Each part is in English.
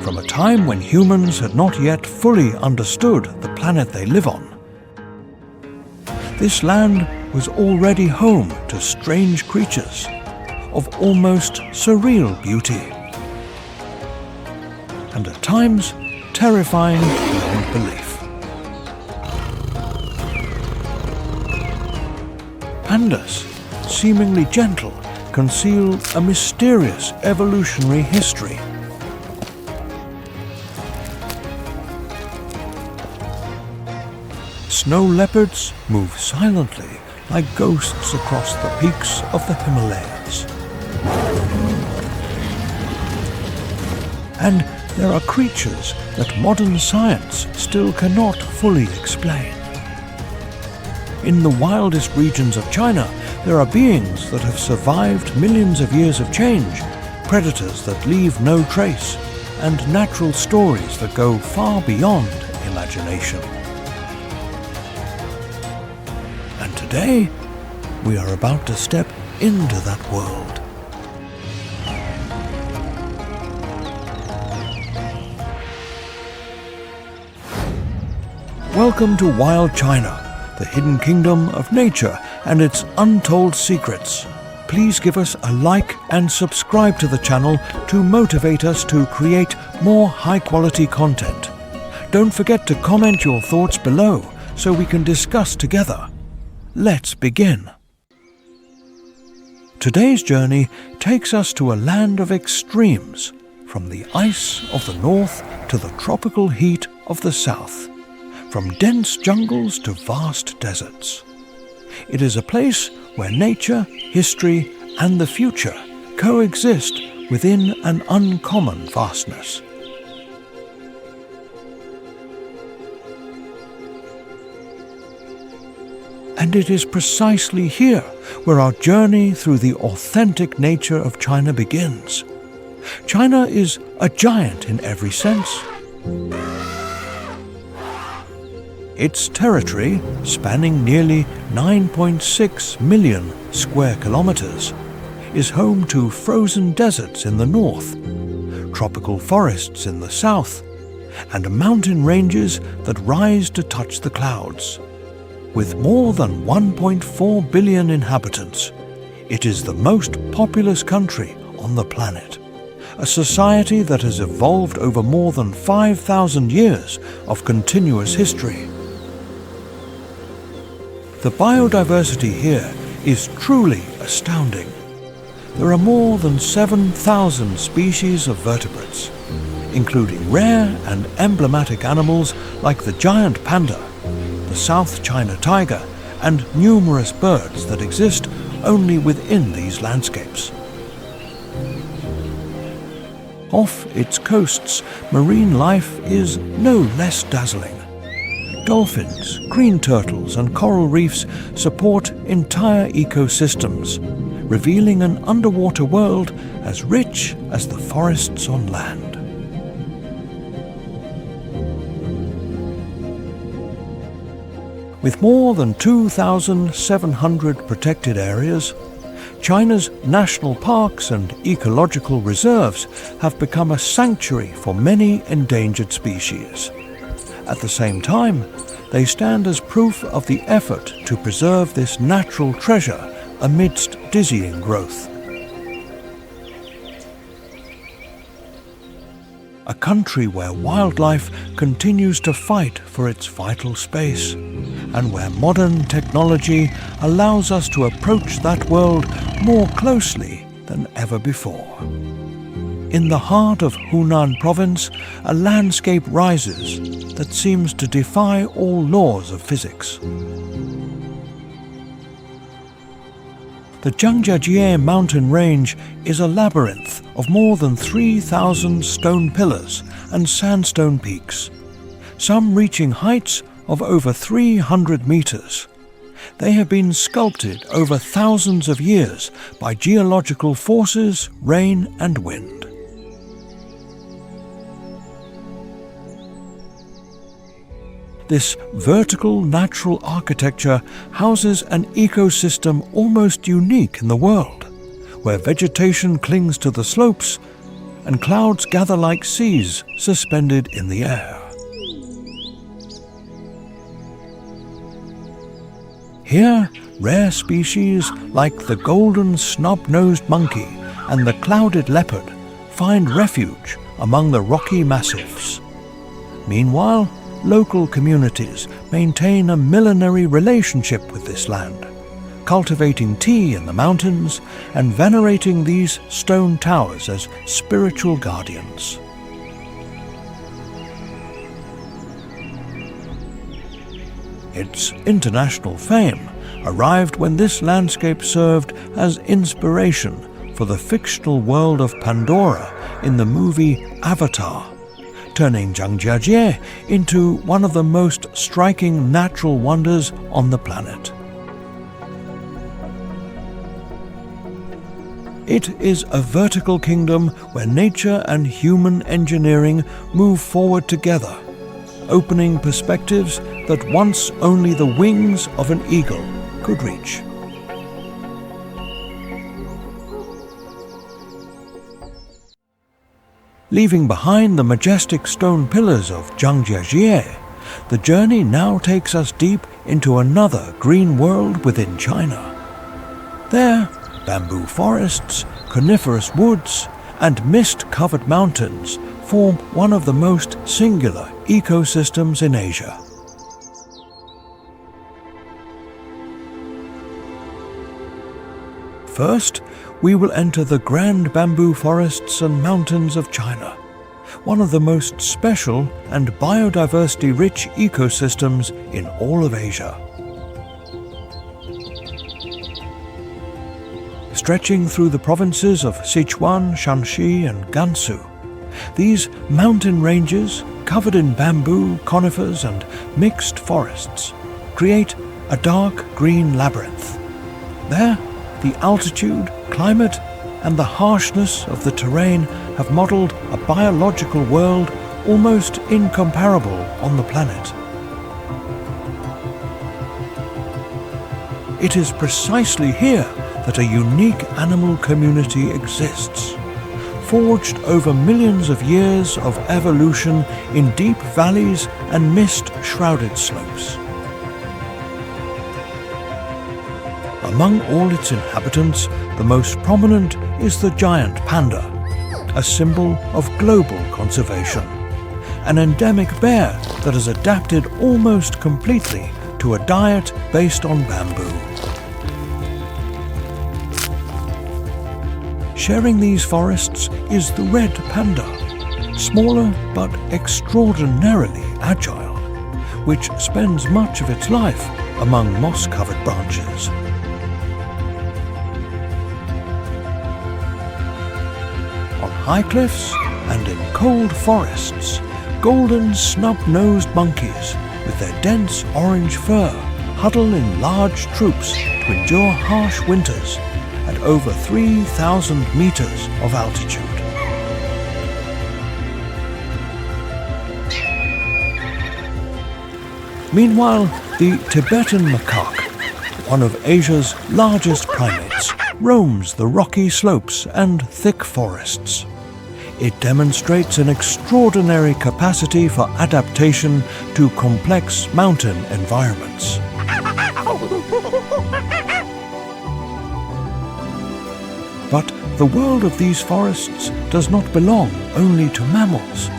from a time when humans had not yet fully understood the planet they live on. This land was already home to strange creatures of almost surreal beauty, and at times terrifying beyond belief. Pandas, seemingly gentle, conceal a mysterious evolutionary history. Snow leopards move silently like ghosts across the peaks of the Himalayas. And there are creatures that modern science still cannot fully explain. In the wildest regions of China, there are beings that have survived millions of years of change, predators that leave no trace, and natural stories that go far beyond imagination. And today, we are about to step into that world. Welcome to Wild China, the hidden kingdom of nature and its untold secrets. Please give us a like and subscribe to the channel to motivate us to create more high-quality content. Don't forget to comment your thoughts below so we can discuss together. Let's begin. Today's journey takes us to a land of extremes, from the ice of the north to the tropical heat of the south, from dense jungles to vast deserts. It is a place where nature, history, and the future coexist within an uncommon vastness. And it is precisely here where our journey through the authentic nature of China begins. China is a giant in every sense. Its territory, spanning nearly 9.6 million square kilometers, is home to frozen deserts in the north, tropical forests in the south, and mountain ranges that rise to touch the clouds. With more than 1.4 billion inhabitants, it is the most populous country on the planet, a society that has evolved over more than 5,000 years of continuous history. The biodiversity here is truly astounding. There are more than 7,000 species of vertebrates, including rare and emblematic animals like the giant panda, the South China tiger, and numerous birds that exist only within these landscapes. Off its coasts, marine life is no less dazzling. Dolphins, green turtles, and coral reefs support entire ecosystems, revealing an underwater world as rich as the forests on land. With more than 2,700 protected areas, China's national parks and ecological reserves have become a sanctuary for many endangered species. At the same time, they stand as proof of the effort to preserve this natural treasure amidst dizzying growth. A country where wildlife continues to fight for its vital space, and where modern technology allows us to approach that world more closely than ever before. In the heart of Hunan province, a landscape rises that seems to defy all laws of physics. The Zhangjiajie mountain range is a labyrinth of more than 3,000 stone pillars and sandstone peaks, some reaching heights of over 300 meters. They have been sculpted over thousands of years by geological forces, rain, and wind. This vertical natural architecture houses an ecosystem almost unique in the world, where vegetation clings to the slopes and clouds gather like seas suspended in the air. Here, rare species like the golden snub-nosed monkey and the clouded leopard find refuge among the rocky massifs. Meanwhile, local communities maintain a millenary relationship with this land, cultivating tea in the mountains and venerating these stone towers as spiritual guardians. Its international fame arrived when this landscape served as inspiration for the fictional world of Pandora in the movie Avatar, turning Zhangjiajie into one of the most striking natural wonders on the planet. It is a vertical kingdom where nature and human engineering move forward together, opening perspectives that once only the wings of an eagle could reach. Leaving behind the majestic stone pillars of Zhangjiajie, the journey now takes us deep into another green world within China. There, bamboo forests, coniferous woods, and mist-covered mountains form one of the most singular ecosystems in Asia. First, we will enter the grand bamboo forests and mountains of China, one of the most special and biodiversity-rich ecosystems in all of Asia. Stretching through the provinces of Sichuan, Shanxi, and Gansu, these mountain ranges, covered in bamboo, conifers, and mixed forests, create a dark green labyrinth. There, the altitude, climate, and the harshness of the terrain have modelled a biological world almost incomparable on the planet. It is precisely here that a unique animal community exists, forged over millions of years of evolution in deep valleys and mist-shrouded slopes. Among all its inhabitants, the most prominent is the giant panda, a symbol of global conservation, an endemic bear that has adapted almost completely to a diet based on bamboo. Sharing these forests is the red panda, smaller but extraordinarily agile, which spends much of its life among moss-covered branches. On high cliffs and in cold forests, golden snub-nosed monkeys with their dense orange fur huddle in large troops to endure harsh winters at over 3,000 meters of altitude. Meanwhile, the Tibetan macaque, one of Asia's largest primates, roams the rocky slopes and thick forests. It demonstrates an extraordinary capacity for adaptation to complex mountain environments. But the world of these forests does not belong only to mammals.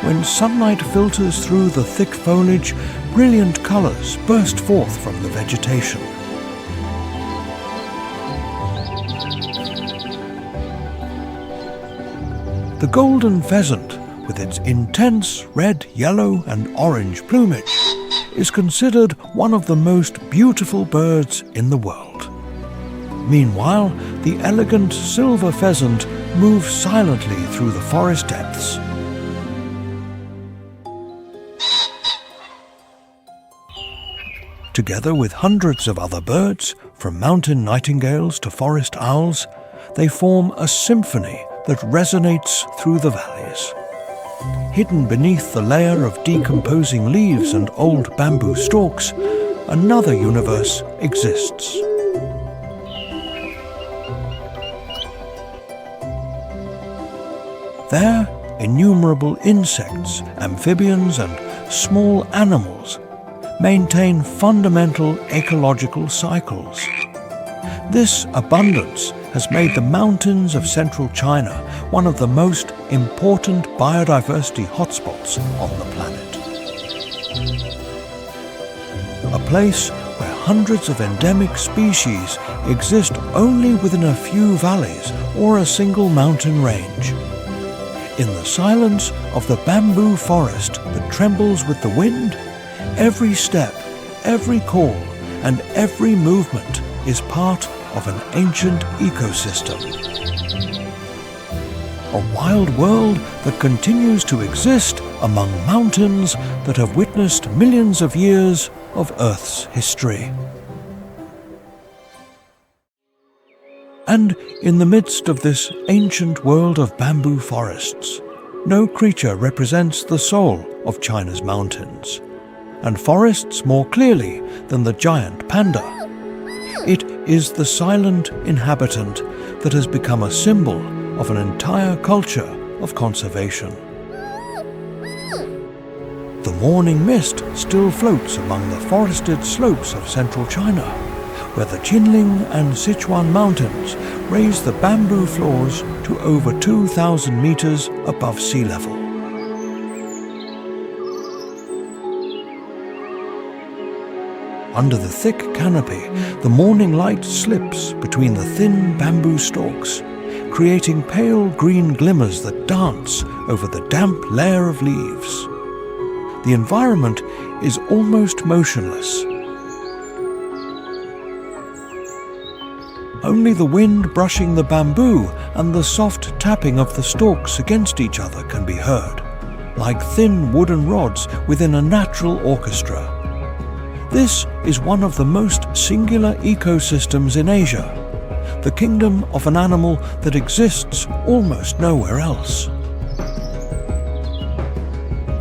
When sunlight filters through the thick foliage, brilliant colors burst forth from the vegetation. The golden pheasant, with its intense red, yellow, and orange plumage, is considered one of the most beautiful birds in the world. Meanwhile, the elegant silver pheasant moves silently through the forest depths. Together with hundreds of other birds, from mountain nightingales to forest owls, they form a symphony that resonates through the valleys. Hidden beneath the layer of decomposing leaves and old bamboo stalks, another universe exists. There, innumerable insects, amphibians and small animals maintain fundamental ecological cycles. This abundance has made the mountains of central China one of the most important biodiversity hotspots on the planet. A place where hundreds of endemic species exist only within a few valleys or a single mountain range. In the silence of the bamboo forest that trembles with the wind, every step, every call, and every movement is part of an ancient ecosystem. A wild world that continues to exist among mountains that have witnessed millions of years of Earth's history. And in the midst of this ancient world of bamboo forests, no creature represents the soul of China's mountains, and forests more clearly than the giant panda. It is the silent inhabitant that has become a symbol of an entire culture of conservation. The morning mist still floats among the forested slopes of central China, where the Qinling and Sichuan mountains raise the bamboo floors to over 2,000 meters above sea level. Under the thick canopy, the morning light slips between the thin bamboo stalks, creating pale green glimmers that dance over the damp layer of leaves. The environment is almost motionless. Only the wind brushing the bamboo and the soft tapping of the stalks against each other can be heard, like thin wooden rods within a natural orchestra. This is one of the most singular ecosystems in Asia, the kingdom of an animal that exists almost nowhere else.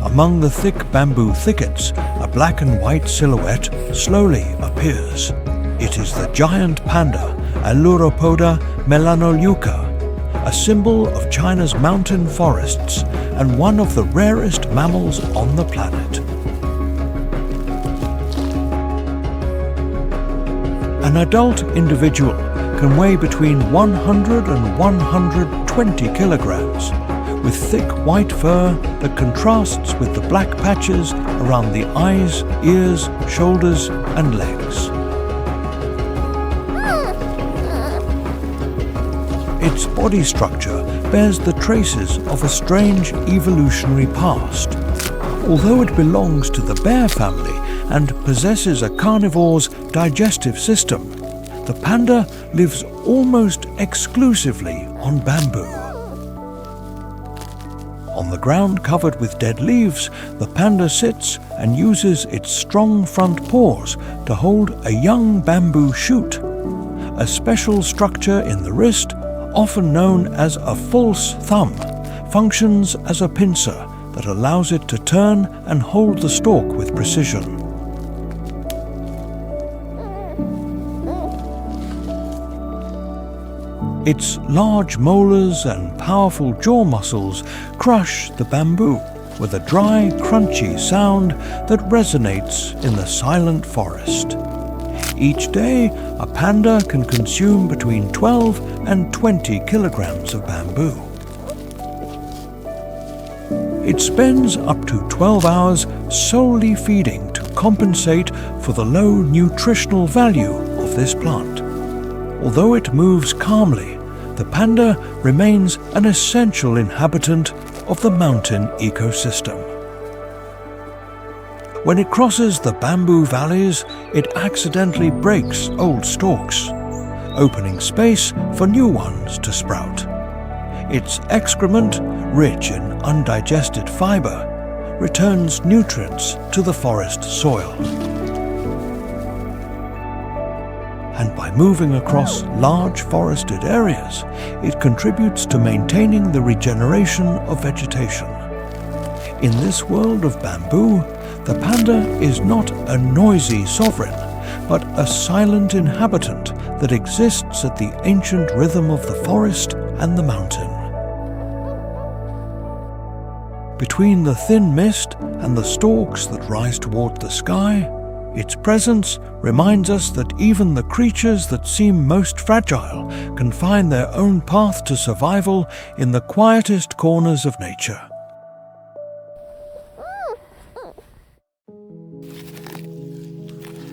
Among the thick bamboo thickets, a black and white silhouette slowly appears. It is the giant panda, Aluropoda melanoleuca, a symbol of China's mountain forests and one of the rarest mammals on the planet. An adult individual can weigh between 100 and 120 kilograms, with thick white fur that contrasts with the black patches around the eyes, ears, shoulders, and legs. Its body structure bears the traces of a strange evolutionary past. Although it belongs to the bear family and possesses a carnivore's digestive system, the panda lives almost exclusively on bamboo. On the ground covered with dead leaves, the panda sits and uses its strong front paws to hold a young bamboo shoot, a special structure in the wrist, often known as a false thumb, functions as a pincer that allows it to turn and hold the stalk with precision. Its large molars and powerful jaw muscles crush the bamboo with a dry, crunchy sound that resonates in the silent forest. Each day, a panda can consume between 12 and 20 kilograms of bamboo. It spends up to 12 hours solely feeding to compensate for the low nutritional value of this plant. Although it moves calmly, the panda remains an essential inhabitant of the mountain ecosystem. When it crosses the bamboo valleys, it accidentally breaks old stalks, opening space for new ones to sprout. Its excrement, rich in undigested fiber, returns nutrients to the forest soil. And by moving across large forested areas, it contributes to maintaining the regeneration of vegetation. In this world of bamboo, the panda is not a noisy sovereign, but a silent inhabitant that exists at the ancient rhythm of the forest and the mountain. Between the thin mist and the stalks that rise toward the sky, its presence reminds us that even the creatures that seem most fragile can find their own path to survival in the quietest corners of nature.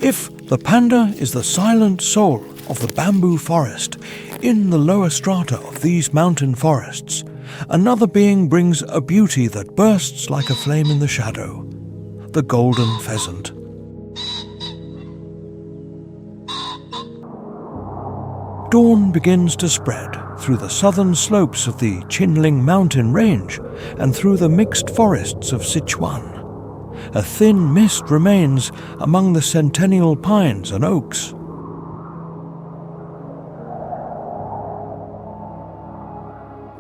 If the panda is the silent soul of the bamboo forest in the lower strata of these mountain forests, another being brings a beauty that bursts like a flame in the shadow: the golden pheasant. Dawn begins to spread through the southern slopes of the Qinling mountain range and through the mixed forests of Sichuan. A thin mist remains among the centennial pines and oaks.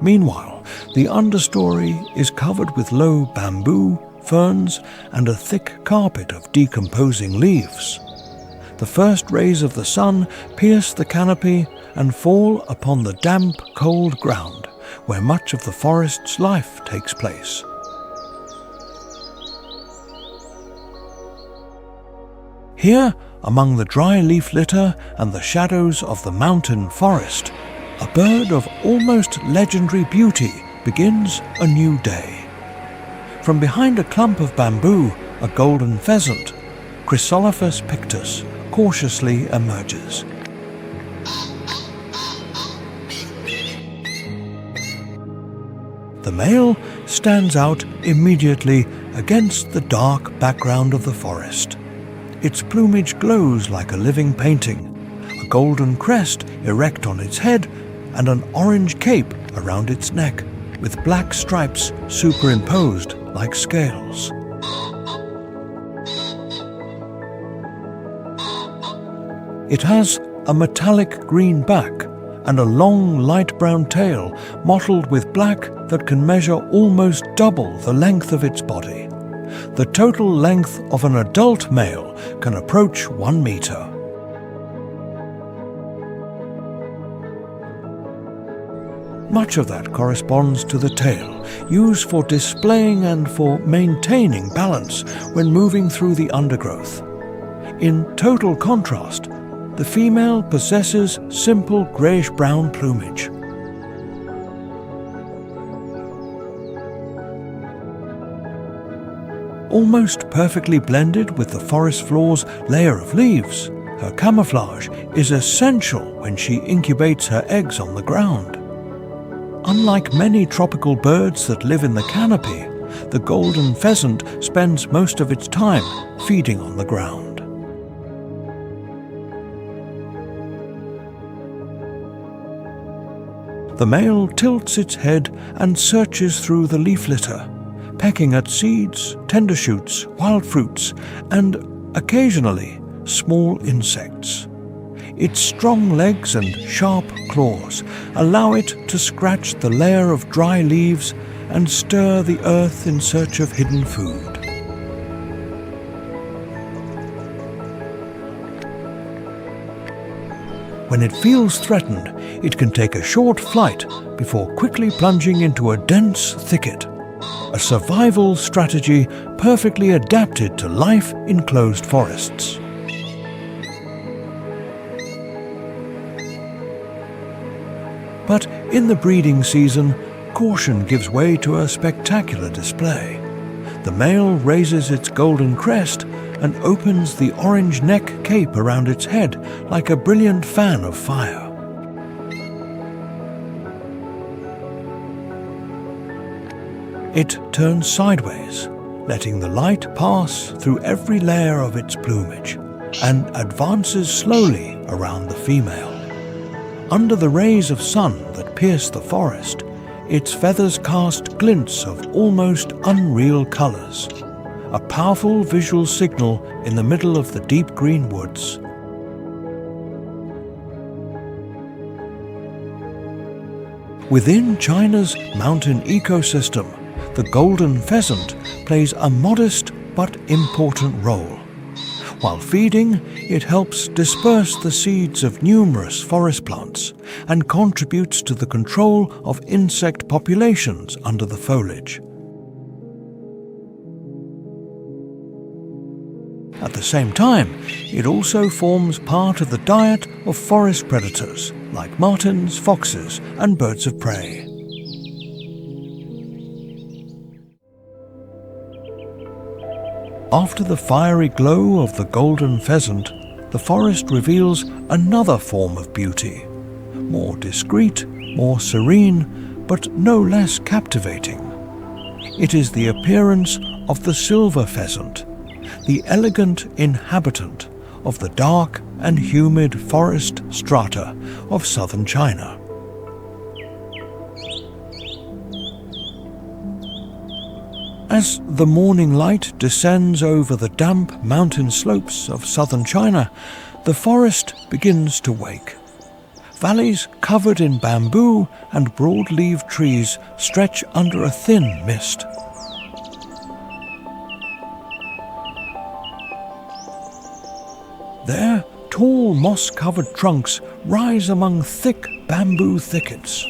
Meanwhile, the understory is covered with low bamboo, ferns, and a thick carpet of decomposing leaves. The first rays of the sun pierce the canopy and fall upon the damp, cold ground where much of the forest's life takes place. Here, among the dry leaf litter and the shadows of the mountain forest, a bird of almost legendary beauty begins a new day. From behind a clump of bamboo, a golden pheasant, Chrysolophus pictus, cautiously emerges. The male stands out immediately against the dark background of the forest. Its plumage glows like a living painting, a golden crest erect on its head and an orange cape around its neck, with black stripes superimposed like scales. It has a metallic green back and a long light brown tail mottled with black that can measure almost double the length of its body. The total length of an adult male can approach 1 meter. Much of that corresponds to the tail, used for displaying and for maintaining balance when moving through the undergrowth. In total contrast, the female possesses simple greyish-brown plumage. Almost perfectly blended with the forest floor's layer of leaves, her camouflage is essential when she incubates her eggs on the ground. Unlike many tropical birds that live in the canopy, the golden pheasant spends most of its time feeding on the ground. The male tilts its head and searches through the leaf litter, pecking at seeds, tender shoots, wild fruits, and occasionally small insects. Its strong legs and sharp claws allow it to scratch the layer of dry leaves and stir the earth in search of hidden food. When it feels threatened, it can take a short flight before quickly plunging into a dense thicket, a survival strategy perfectly adapted to life in closed forests. But in the breeding season, caution gives way to a spectacular display. The male raises its golden crest and opens the orange neck cape around its head like a brilliant fan of fire. It turns sideways, letting the light pass through every layer of its plumage, and advances slowly around the female. Under the rays of sun that pierce the forest, its feathers cast glints of almost unreal colors, a powerful visual signal in the middle of the deep green woods. Within China's mountain ecosystem, the golden pheasant plays a modest but important role. While feeding, it helps disperse the seeds of numerous forest plants and contributes to the control of insect populations under the foliage. At the same time, it also forms part of the diet of forest predators like martens, foxes, and birds of prey. After the fiery glow of the golden pheasant, the forest reveals another form of beauty, more discreet, more serene, but no less captivating. It is the appearance of the silver pheasant, the elegant inhabitant of the dark and humid forest strata of southern China. As the morning light descends over the damp mountain slopes of southern China, the forest begins to wake. Valleys covered in bamboo and broad-leaved trees stretch under a thin mist. There, tall moss-covered trunks rise among thick bamboo thickets.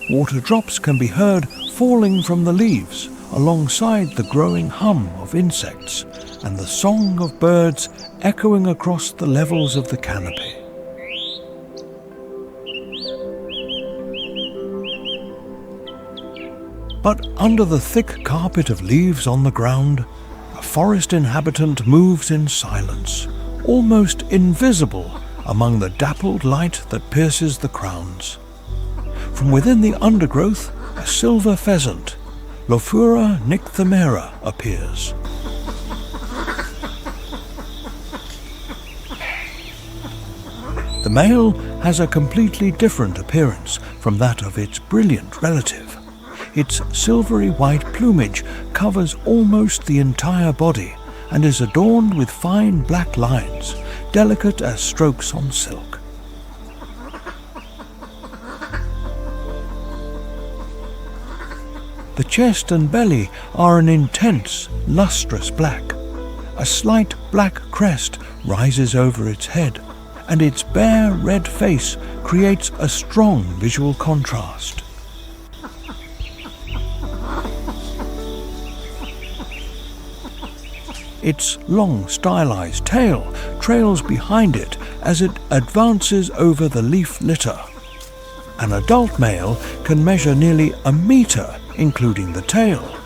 Water drops can be heard falling from the leaves, alongside the growing hum of insects and the song of birds echoing across the levels of the canopy. But under the thick carpet of leaves on the ground, a forest inhabitant moves in silence, almost invisible among the dappled light that pierces the crowns. From within the undergrowth, a silver pheasant, Lophura nycthemera, appears. The male has a completely different appearance from that of its brilliant relative. Its silvery white plumage covers almost the entire body and is adorned with fine black lines, delicate as strokes on silk. The chest and belly are an intense, lustrous black. A slight black crest rises over its head, and its bare red face creates a strong visual contrast. Its long, stylized tail trails behind it as it advances over the leaf litter. An adult male can measure nearly a meter, including the tail,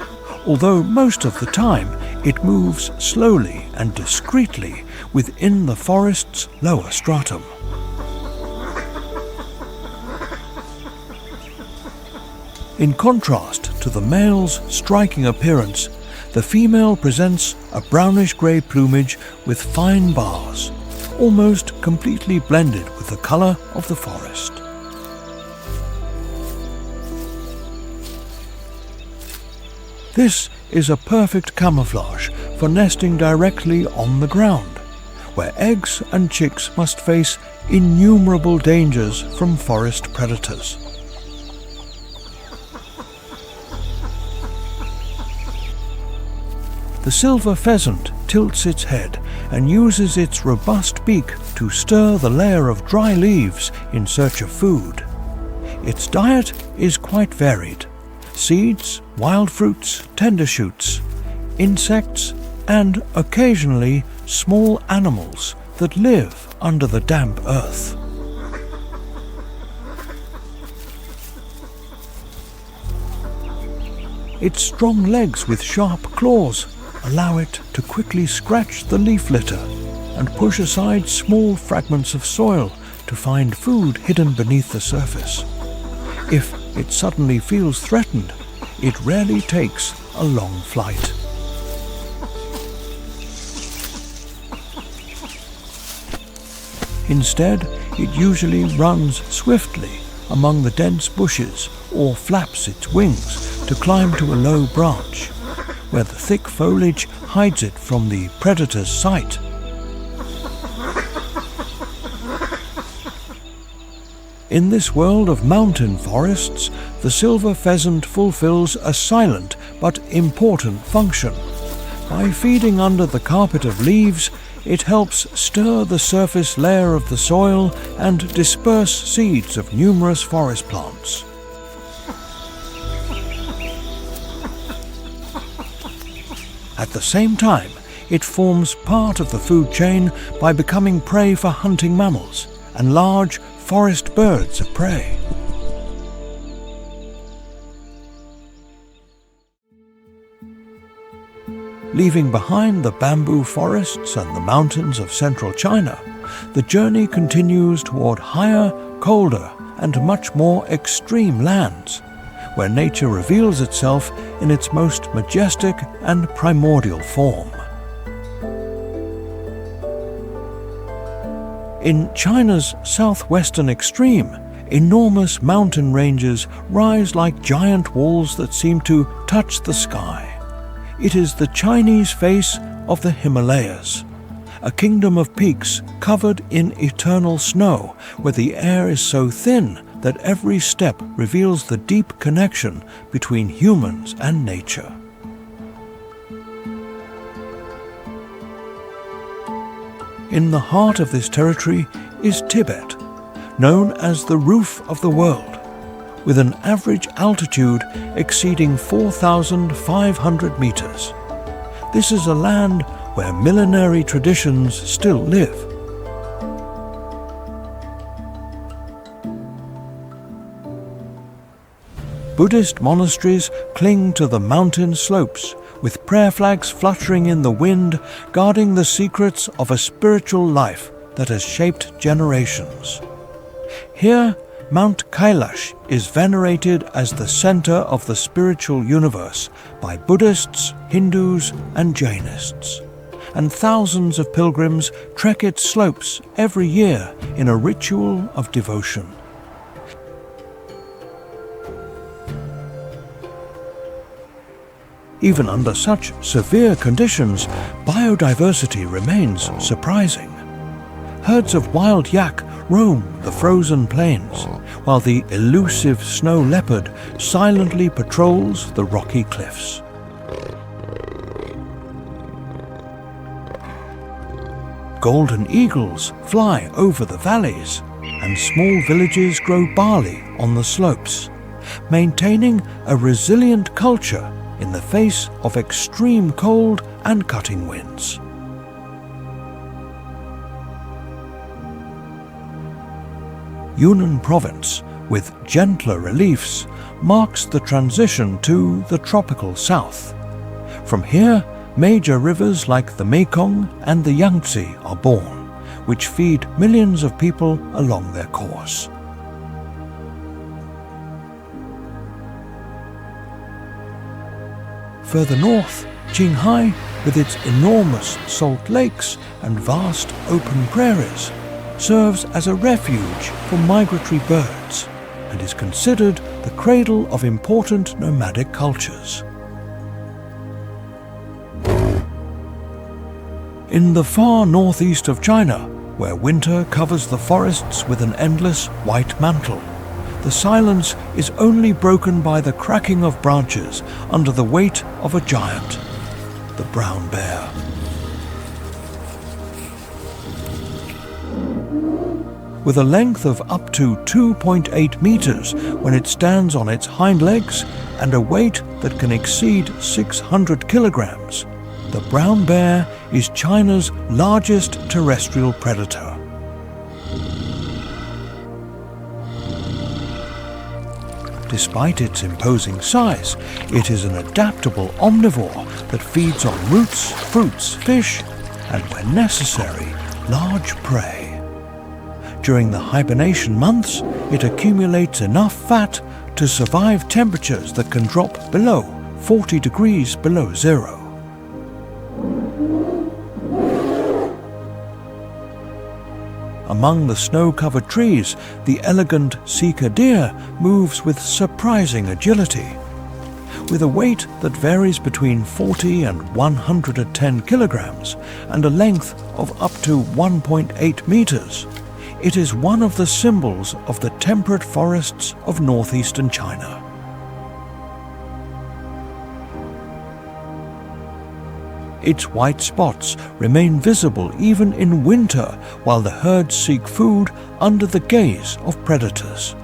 although most of the time it moves slowly and discreetly within the forest's lower stratum. In contrast to the male's striking appearance, the female presents a brownish-grey plumage with fine bars, almost completely blended with the color of the forest. This is a perfect camouflage for nesting directly on the ground, where eggs and chicks must face innumerable dangers from forest predators. The silver pheasant tilts its head and uses its robust beak to stir the layer of dry leaves in search of food. Its diet is quite varied: seeds, wild fruits, tender shoots, insects, and occasionally small animals that live under the damp earth. Its strong legs with sharp claws allow it to quickly scratch the leaf litter and push aside small fragments of soil to find food hidden beneath the surface. If it suddenly feels threatened, it rarely takes a long flight. Instead, it usually runs swiftly among the dense bushes or flaps its wings to climb to a low branch, where the thick foliage hides it from the predator's sight. In this world of mountain forests, the silver pheasant fulfills a silent but important function. By feeding under the carpet of leaves, it helps stir the surface layer of the soil and disperse seeds of numerous forest plants. At the same time, It forms part of the food chain by becoming prey for hunting mammals and large forest birds of prey. Leaving behind the bamboo forests and the mountains of central China, the journey continues toward higher, colder, and much more extreme lands, where nature reveals itself in its most majestic and primordial form. In China's southwestern extreme, enormous mountain ranges rise like giant walls that seem to touch the sky. It is the Chinese face of the Himalayas, a kingdom of peaks covered in eternal snow, where the air is so thin that every step reveals the deep connection between humans and nature. In the heart of this territory is Tibet, known as the roof of the world, with an average altitude exceeding 4,500 meters. This is a land where millenary traditions still live. Buddhist monasteries cling to the mountain slopes, with prayer flags fluttering in the wind, guarding the secrets of a spiritual life that has shaped generations. Here, Mount Kailash is venerated as the center of the spiritual universe by Buddhists, Hindus, and Jainists, and thousands of pilgrims trek its slopes every year in a ritual of devotion. Even under such severe conditions, biodiversity remains surprising. Herds of wild yak roam the frozen plains, while the elusive snow leopard silently patrols the rocky cliffs. Golden eagles fly over the valleys, and small villages grow barley on the slopes, maintaining a resilient culture in the face of extreme cold and cutting winds. Yunnan province, with gentler reliefs, marks the transition to the tropical south. From here, major rivers like the Mekong and the Yangtze are born, which feed millions of people along their course. Further north, Qinghai, with its enormous salt lakes and vast open prairies, serves as a refuge for migratory birds and is considered the cradle of important nomadic cultures. In the far northeast of China, where winter covers the forests with an endless white mantle, the silence is only broken by the cracking of branches under the weight of a giant, the brown bear. With a length of up to 2.8 meters when it stands on its hind legs and a weight that can exceed 600 kilograms, the brown bear is China's largest terrestrial predator. Despite its imposing size, it is an adaptable omnivore that feeds on roots, fruits, fish, and when necessary, large prey. During the hibernation months, it accumulates enough fat to survive temperatures that can drop below 40 degrees below zero. Among the snow-covered trees, the elegant sika deer moves with surprising agility. With a weight that varies between 40 and 110 kilograms and a length of up to 1.8 meters, it is one of the symbols of the temperate forests of northeastern China. Its white spots remain visible even in winter while the herds seek food under the gaze of predators.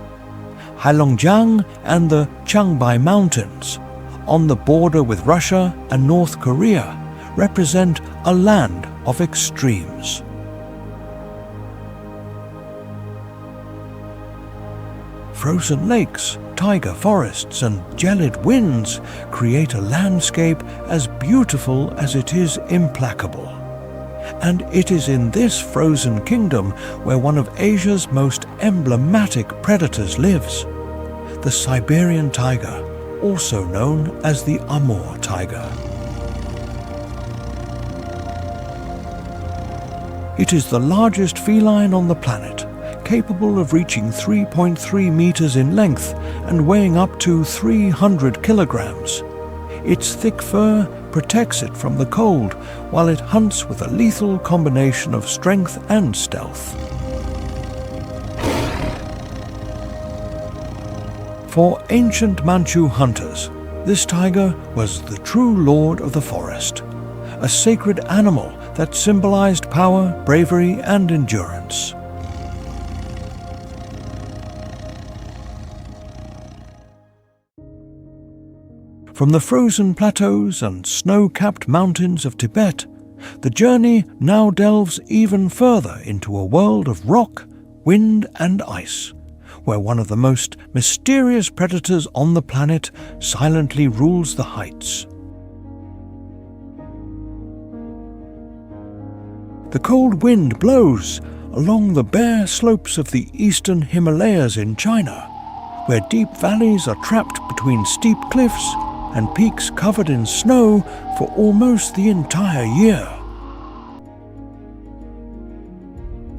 Heilongjiang and the Changbai Mountains, on the border with Russia and North Korea, represent a land of extremes. Frozen lakes, taiga forests and gelid winds create a landscape as beautiful as it is implacable. And it is in this frozen kingdom where one of Asia's most emblematic predators lives, the Siberian tiger, also known as the Amur tiger. It is the largest feline on the planet, capable of reaching 3.3 meters in length and weighing up to 300 kilograms. Its thick fur protects it from the cold, while it hunts with a lethal combination of strength and stealth. For ancient Manchu hunters, this tiger was the true lord of the forest, a sacred animal that symbolized power, bravery, and endurance. From the frozen plateaus and snow-capped mountains of Tibet, the journey now delves even further into a world of rock, wind, and ice, where one of the most mysterious predators on the planet silently rules the heights. The cold wind blows along the bare slopes of the eastern Himalayas in China, where deep valleys are trapped between steep cliffs and peaks covered in snow for almost the entire year.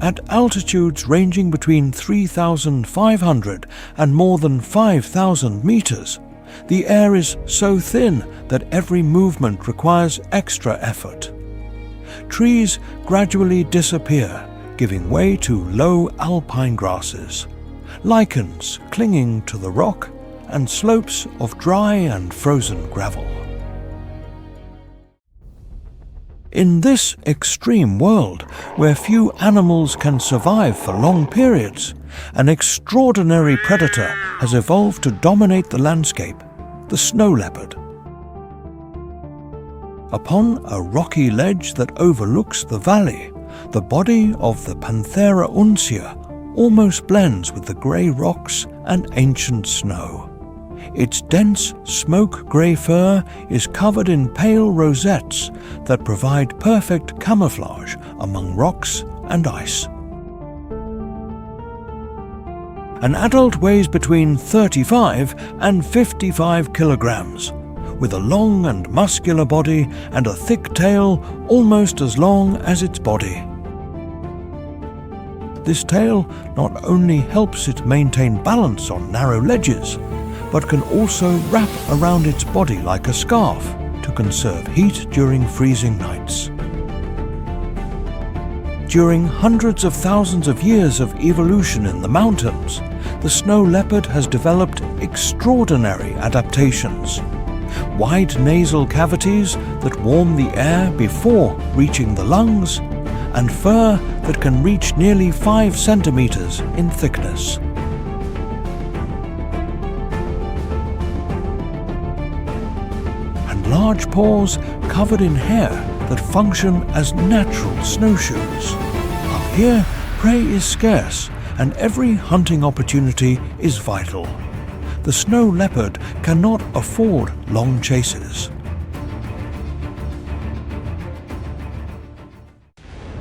At altitudes ranging between 3,500 and more than 5,000 meters, the air is so thin that every movement requires extra effort. Trees gradually disappear, giving way to low alpine grasses, lichens clinging to the rock, and slopes of dry and frozen gravel. In this extreme world, where few animals can survive for long periods, an extraordinary predator has evolved to dominate the landscape, the snow leopard. Upon a rocky ledge that overlooks the valley, the body of the Panthera uncia almost blends with the grey rocks and ancient snow. Its dense, smoke-grey fur is covered in pale rosettes that provide perfect camouflage among rocks and ice. An adult weighs between 35 and 55 kilograms, with a long and muscular body and a thick tail almost as long as its body. This tail not only helps it maintain balance on narrow ledges, but can also wrap around its body like a scarf to conserve heat during freezing nights. During hundreds of thousands of years of evolution in the mountains, the snow leopard has developed extraordinary adaptations. Wide nasal cavities that warm the air before reaching the lungs, and fur that can reach nearly 5 centimeters in thickness. And large paws covered in hair that function as natural snowshoes. Up here, prey is scarce, and every hunting opportunity is vital. The snow leopard cannot afford long chases.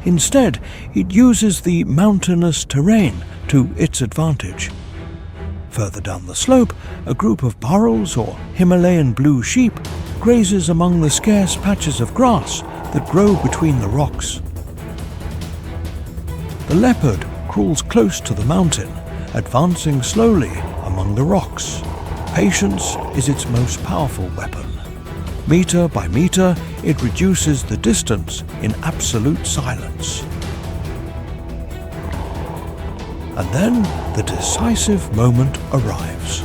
Instead, it uses the mountainous terrain to its advantage. Further down the slope, a group of burrels or Himalayan blue sheep grazes among the scarce patches of grass that grow between the rocks. The leopard crawls close to the mountain, advancing slowly among the rocks. Patience is its most powerful weapon. Meter by meter, it reduces the distance in absolute silence. And then the decisive moment arrives.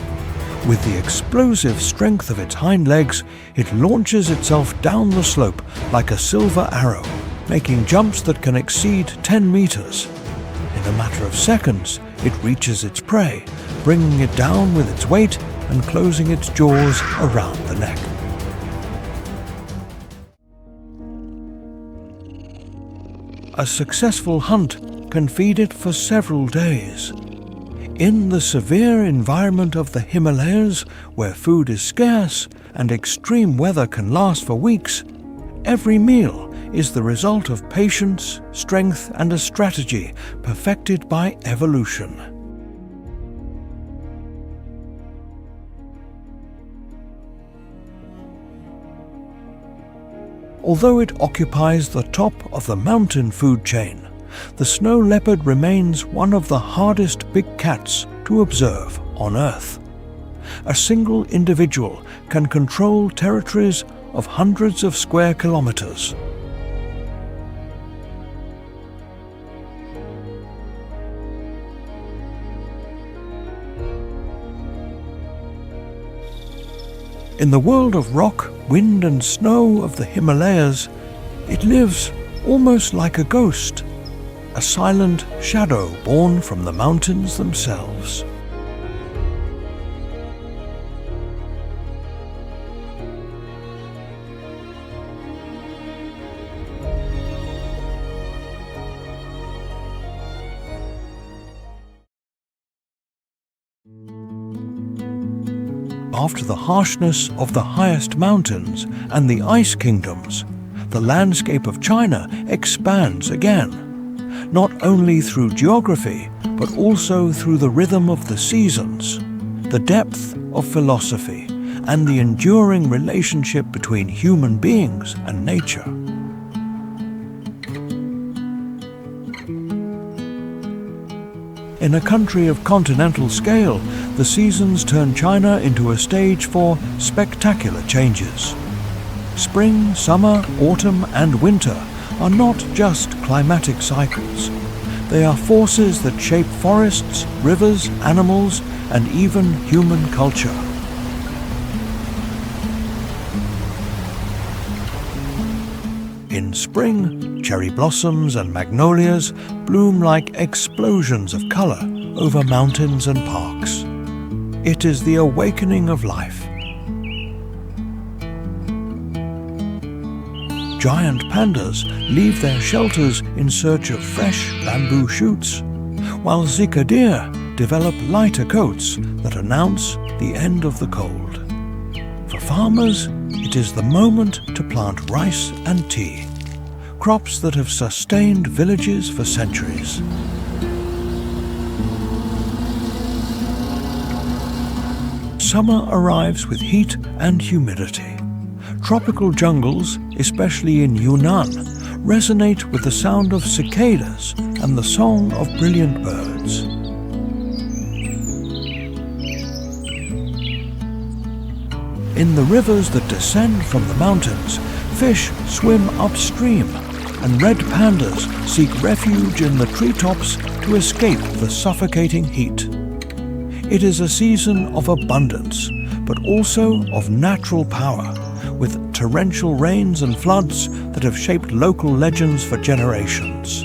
With the explosive strength of its hind legs, it launches itself down the slope like a silver arrow, making jumps that can exceed 10 meters. In a matter of seconds, it reaches its prey, bringing it down with its weight and closing its jaws around the neck. A successful hunt can feed it for several days. In the severe environment of the Himalayas, where food is scarce and extreme weather can last for weeks, every meal is the result of patience, strength, and a strategy perfected by evolution. Although it occupies the top of the mountain food chain, the snow leopard remains one of the hardest big cats to observe on Earth. A single individual can control territories of hundreds of square kilometers. In the world of rock, wind and snow of the Himalayas, it lives almost like a ghost, a silent shadow born from the mountains themselves. After the harshness of the highest mountains and the ice kingdoms, the landscape of China expands again, not only through geography, but also through the rhythm of the seasons, the depth of philosophy, and the enduring relationship between human beings and nature. In a country of continental scale, the seasons turn China into a stage for spectacular changes. Spring, summer, autumn, and winter are not just climatic cycles. They are forces that shape forests, rivers, animals, and even human culture. In spring, cherry blossoms and magnolias bloom like explosions of color over mountains and parks. It is the awakening of life. Giant pandas leave their shelters in search of fresh bamboo shoots, while Zika deer develop lighter coats that announce the end of the cold. For farmers, it is the moment to plant rice and tea, crops that have sustained villages for centuries. Summer arrives with heat and humidity. Tropical jungles, especially in Yunnan, resonate with the sound of cicadas and the song of brilliant birds. In the rivers that descend from the mountains, fish swim upstream, and red pandas seek refuge in the treetops to escape the suffocating heat. It is a season of abundance, but also of natural power, with torrential rains and floods that have shaped local legends for generations.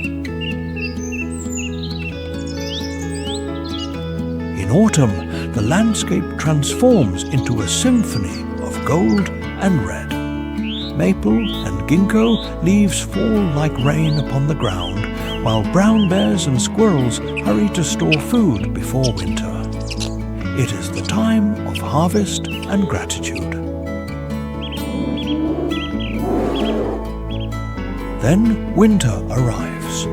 In autumn, the landscape transforms into a symphony of gold and red. Maple and ginkgo leaves fall like rain upon the ground, while brown bears and squirrels hurry to store food before winter. It is the time of harvest and gratitude. Then winter arrives.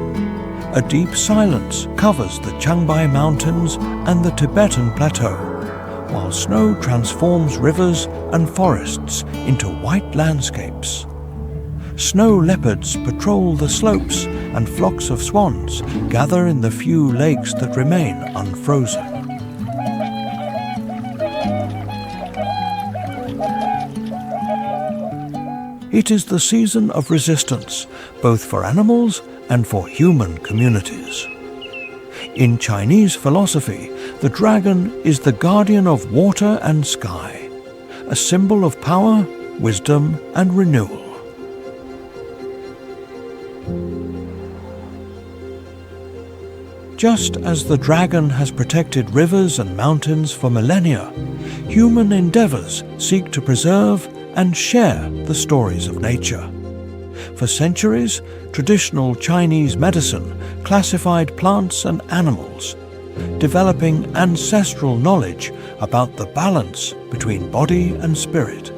A deep silence covers the Changbai Mountains and the Tibetan Plateau, while snow transforms rivers and forests into white landscapes. Snow leopards patrol the slopes, and flocks of swans gather in the few lakes that remain unfrozen. It is the season of resistance, both for animals and for human communities. In Chinese philosophy, the dragon is the guardian of water and sky, a symbol of power, wisdom, and renewal. Just as the dragon has protected rivers and mountains for millennia, human endeavors seek to preserve and share the stories of nature. For centuries, traditional Chinese medicine classified plants and animals, developing ancestral knowledge about the balance between body and spirit.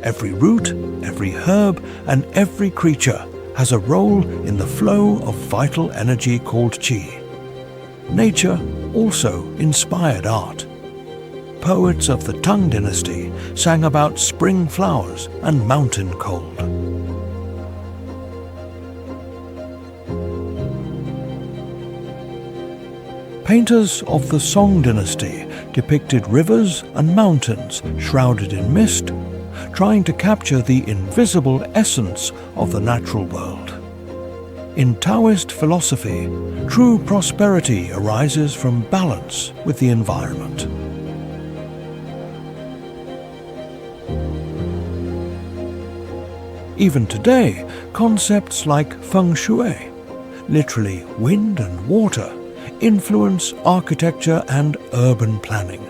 Every root, every herb, and every creature has a role in the flow of vital energy called qi. Nature also inspired art. Poets of the Tang dynasty sang about spring flowers and mountain cold. Painters of the Song dynasty depicted rivers and mountains shrouded in mist, trying to capture the invisible essence of the natural world. In Taoist philosophy, true prosperity arises from balance with the environment. Even today, concepts like feng shui, literally wind and water, influence architecture and urban planning,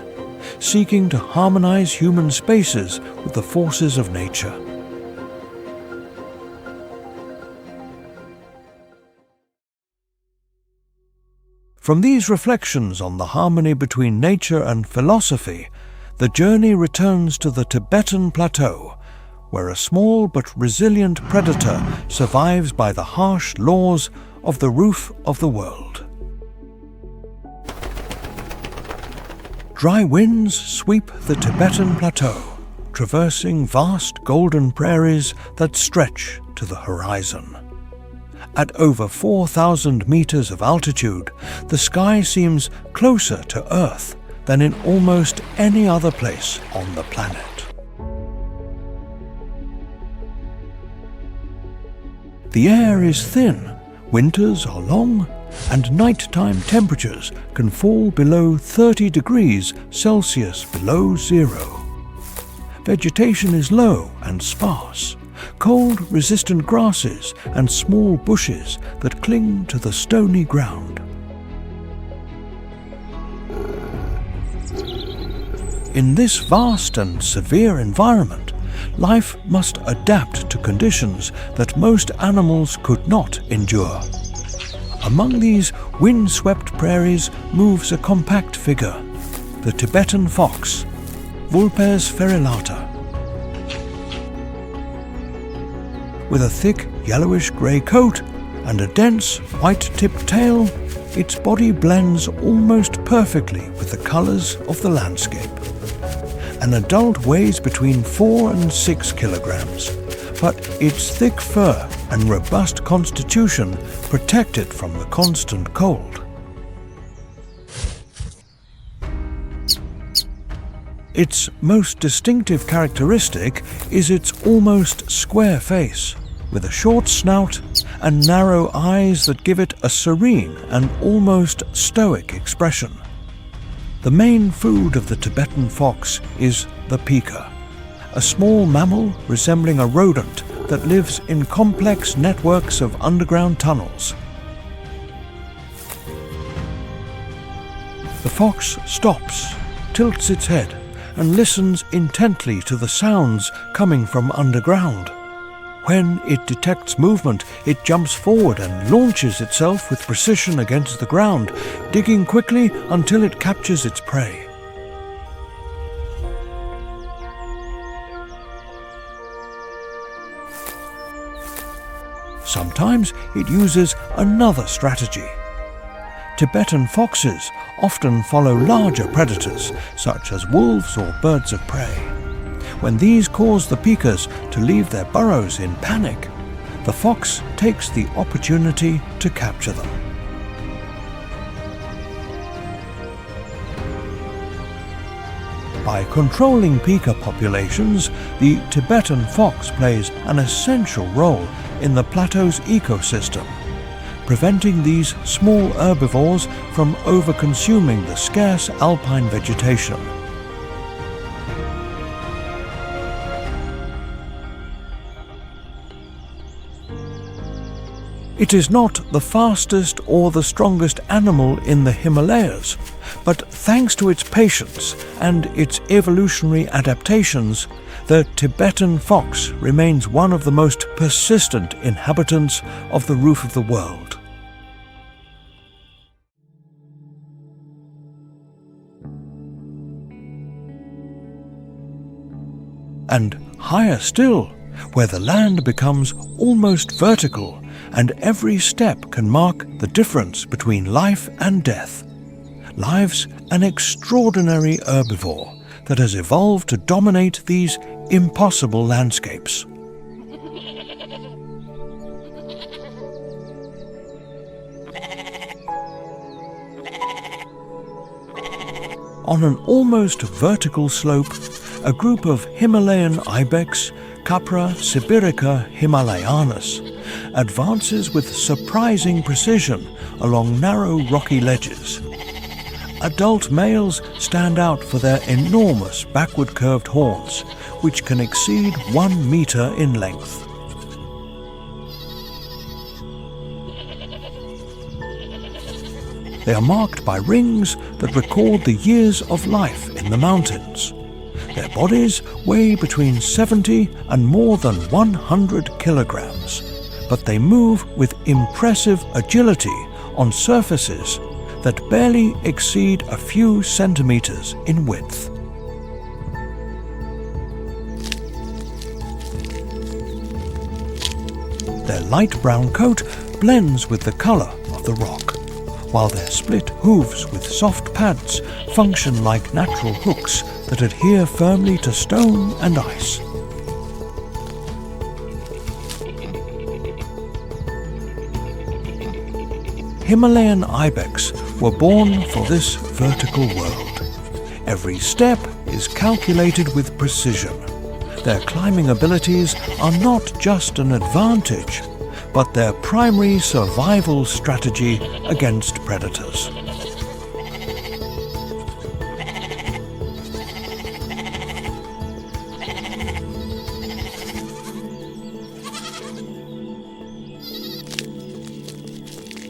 seeking to harmonize human spaces with the forces of nature. From these reflections on the harmony between nature and philosophy, the journey returns to the Tibetan plateau, where a small but resilient predator survives by the harsh laws of the roof of the world. Dry winds sweep the Tibetan plateau, traversing vast golden prairies that stretch to the horizon. At over 4,000 meters of altitude, the sky seems closer to Earth than in almost any other place on the planet. The air is thin, winters are long, and nighttime temperatures can fall below 30 degrees Celsius below zero. Vegetation is low and sparse, cold-resistant grasses and small bushes that cling to the stony ground. In this vast and severe environment, life must adapt to conditions that most animals could not endure. Among these wind-swept prairies moves a compact figure, the Tibetan fox, Vulpes ferrulata. With a thick yellowish-grey coat and a dense white-tipped tail, its body blends almost perfectly with the colors of the landscape. An adult weighs between 4 and 6 kilograms, but its thick fur and robust constitution protect it from the constant cold. Its most distinctive characteristic is its almost square face, with a short snout and narrow eyes that give it a serene and almost stoic expression. The main food of the Tibetan fox is the pika, a small mammal resembling a rodent that lives in complex networks of underground tunnels. The fox stops, tilts its head, and listens intently to the sounds coming from underground. When it detects movement, it jumps forward and launches itself with precision against the ground, digging quickly until it captures its prey. Sometimes it uses another strategy. Tibetan foxes often follow larger predators, such as wolves or birds of prey. When these cause the pikas to leave their burrows in panic, the fox takes the opportunity to capture them. By controlling pika populations, the Tibetan fox plays an essential role in the plateau's ecosystem, preventing these small herbivores from over-consuming the scarce alpine vegetation. It is not the fastest or the strongest animal in the Himalayas, But thanks to its patience and its evolutionary adaptations, the Tibetan fox remains one of the most persistent inhabitants of the roof of the world. And higher still, where the land becomes almost vertical and every step can mark the difference between life and death, lives an extraordinary herbivore that has evolved to dominate these impossible landscapes. On an almost vertical slope, a group of Himalayan ibex, Capra sibirica himalayanus, advances with surprising precision along narrow rocky ledges. Adult males stand out for their enormous backward curved horns, which can exceed 1 meter in length. They are marked by rings that record the years of life in the mountains. Their bodies weigh between 70 and more than 100 kilograms, but they move with impressive agility on surfaces that barely exceed a few centimeters in width. Their light brown coat blends with the color of the rock, while their split hooves with soft pads function like natural hooks that adhere firmly to stone and ice. Himalayan ibex were born for this vertical world. Every step is calculated with precision. Their climbing abilities are not just an advantage, but their primary survival strategy against predators.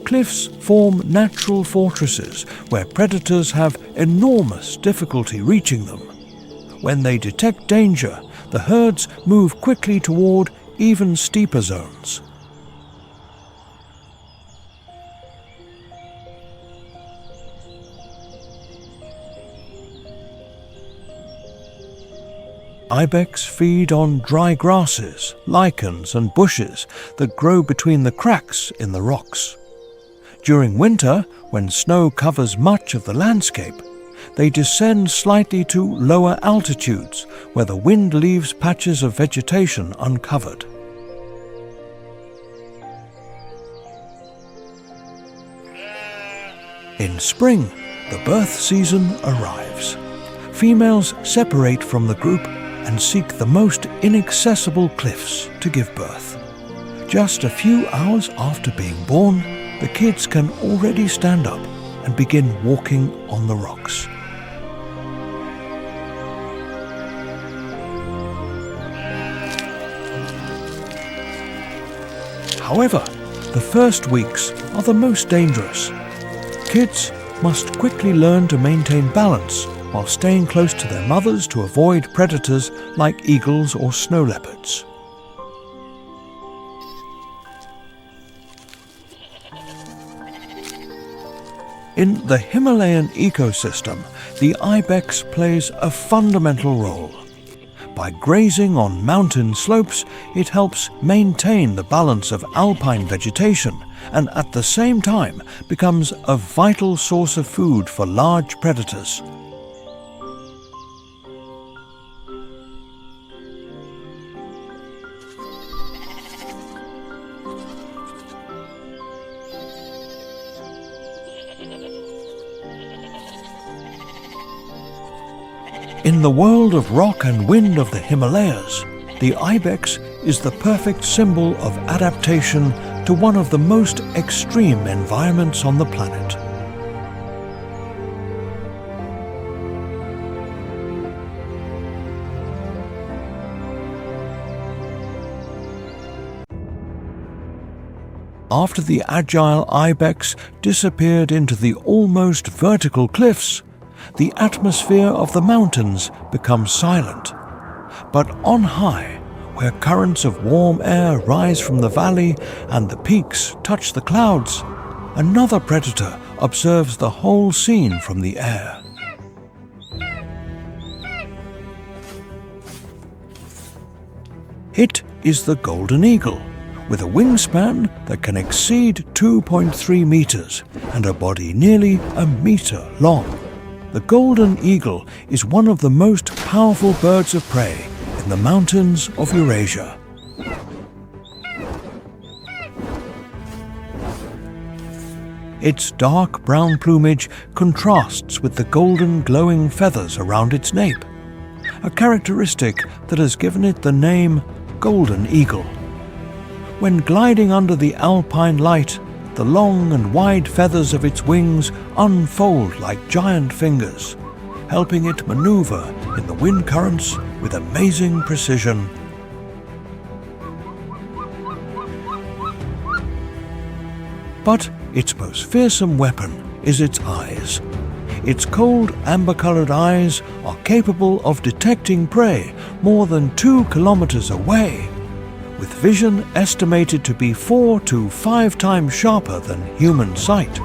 Cliffs form natural fortresses where predators have enormous difficulty reaching them. When they detect danger, the herds move quickly toward even steeper zones. Ibex feed on dry grasses, lichens and bushes that grow between the cracks in the rocks. During winter, when snow covers much of the landscape, they descend slightly to lower altitudes where the wind leaves patches of vegetation uncovered. In spring, the birth season arrives. Females separate from the group and seek the most inaccessible cliffs to give birth. Just a few hours after being born, the kids can already stand up and begin walking on the rocks. However, the first weeks are the most dangerous. Kids must quickly learn to maintain balance while staying close to their mothers to avoid predators like eagles or snow leopards. In the Himalayan ecosystem, the ibex plays a fundamental role. By grazing on mountain slopes, it helps maintain the balance of alpine vegetation and at the same time becomes a vital source of food for large predators. In the world of rock and wind of the Himalayas, the ibex is the perfect symbol of adaptation to one of the most extreme environments on the planet. After the agile ibex disappeared into the almost vertical cliffs, the atmosphere of the mountains becomes silent. But on high, where currents of warm air rise from the valley and the peaks touch the clouds, another predator observes the whole scene from the air. It is the golden eagle, with a wingspan that can exceed 2.3 meters and a body nearly a meter long. The golden eagle is one of the most powerful birds of prey in the mountains of Eurasia. Its dark brown plumage contrasts with the golden glowing feathers around its nape, a characteristic that has given it the name golden eagle. When gliding under the alpine light, the long and wide feathers of its wings unfold like giant fingers, helping it maneuver in the wind currents with amazing precision. But its most fearsome weapon is its eyes. Its cold amber-colored eyes are capable of detecting prey more than 2 kilometers away, with vision estimated to be 4 to 5 times sharper than human sight.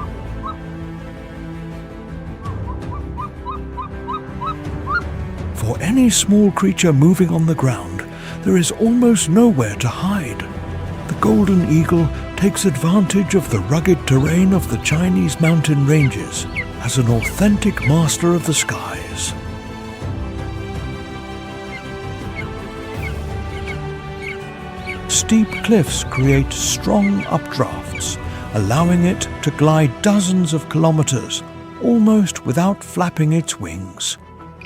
For any small creature moving on the ground, there is almost nowhere to hide. The golden eagle takes advantage of the rugged terrain of the Chinese mountain ranges as an authentic master of the skies. Steep cliffs create strong updrafts, allowing it to glide dozens of kilometers, almost without flapping its wings.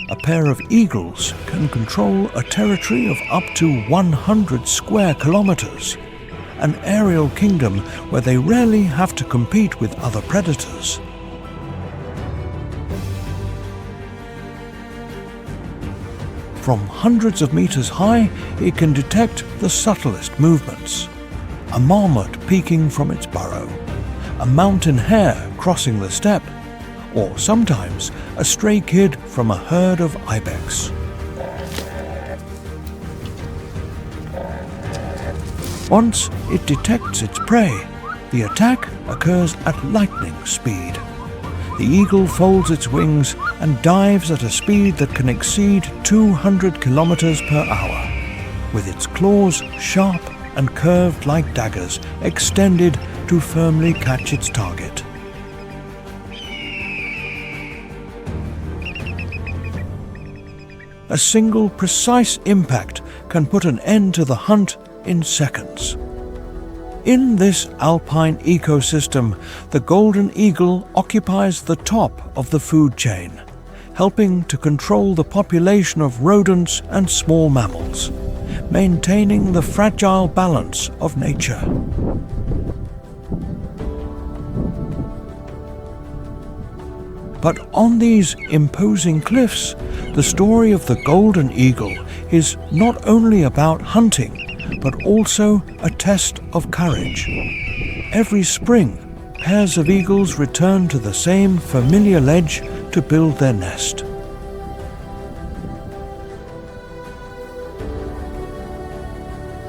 A pair of eagles can control a territory of up to 100 square kilometers, an aerial kingdom where they rarely have to compete with other predators. From hundreds of meters high, it can detect the subtlest movements. A marmot peeking from its burrow, a mountain hare crossing the steppe, or sometimes a stray kid from a herd of ibex. Once it detects its prey, the attack occurs at lightning speed. The eagle folds its wings and dives at a speed that can exceed 200 kilometers per hour, with its claws sharp and curved like daggers extended to firmly catch its target. A single precise impact can put an end to the hunt in seconds. In this alpine ecosystem, the golden eagle occupies the top of the food chain, helping to control the population of rodents and small mammals, maintaining the fragile balance of nature. But on these imposing cliffs, the story of the golden eagle is not only about hunting, but also a test of courage. Every spring, pairs of eagles return to the same familiar ledge to build their nest.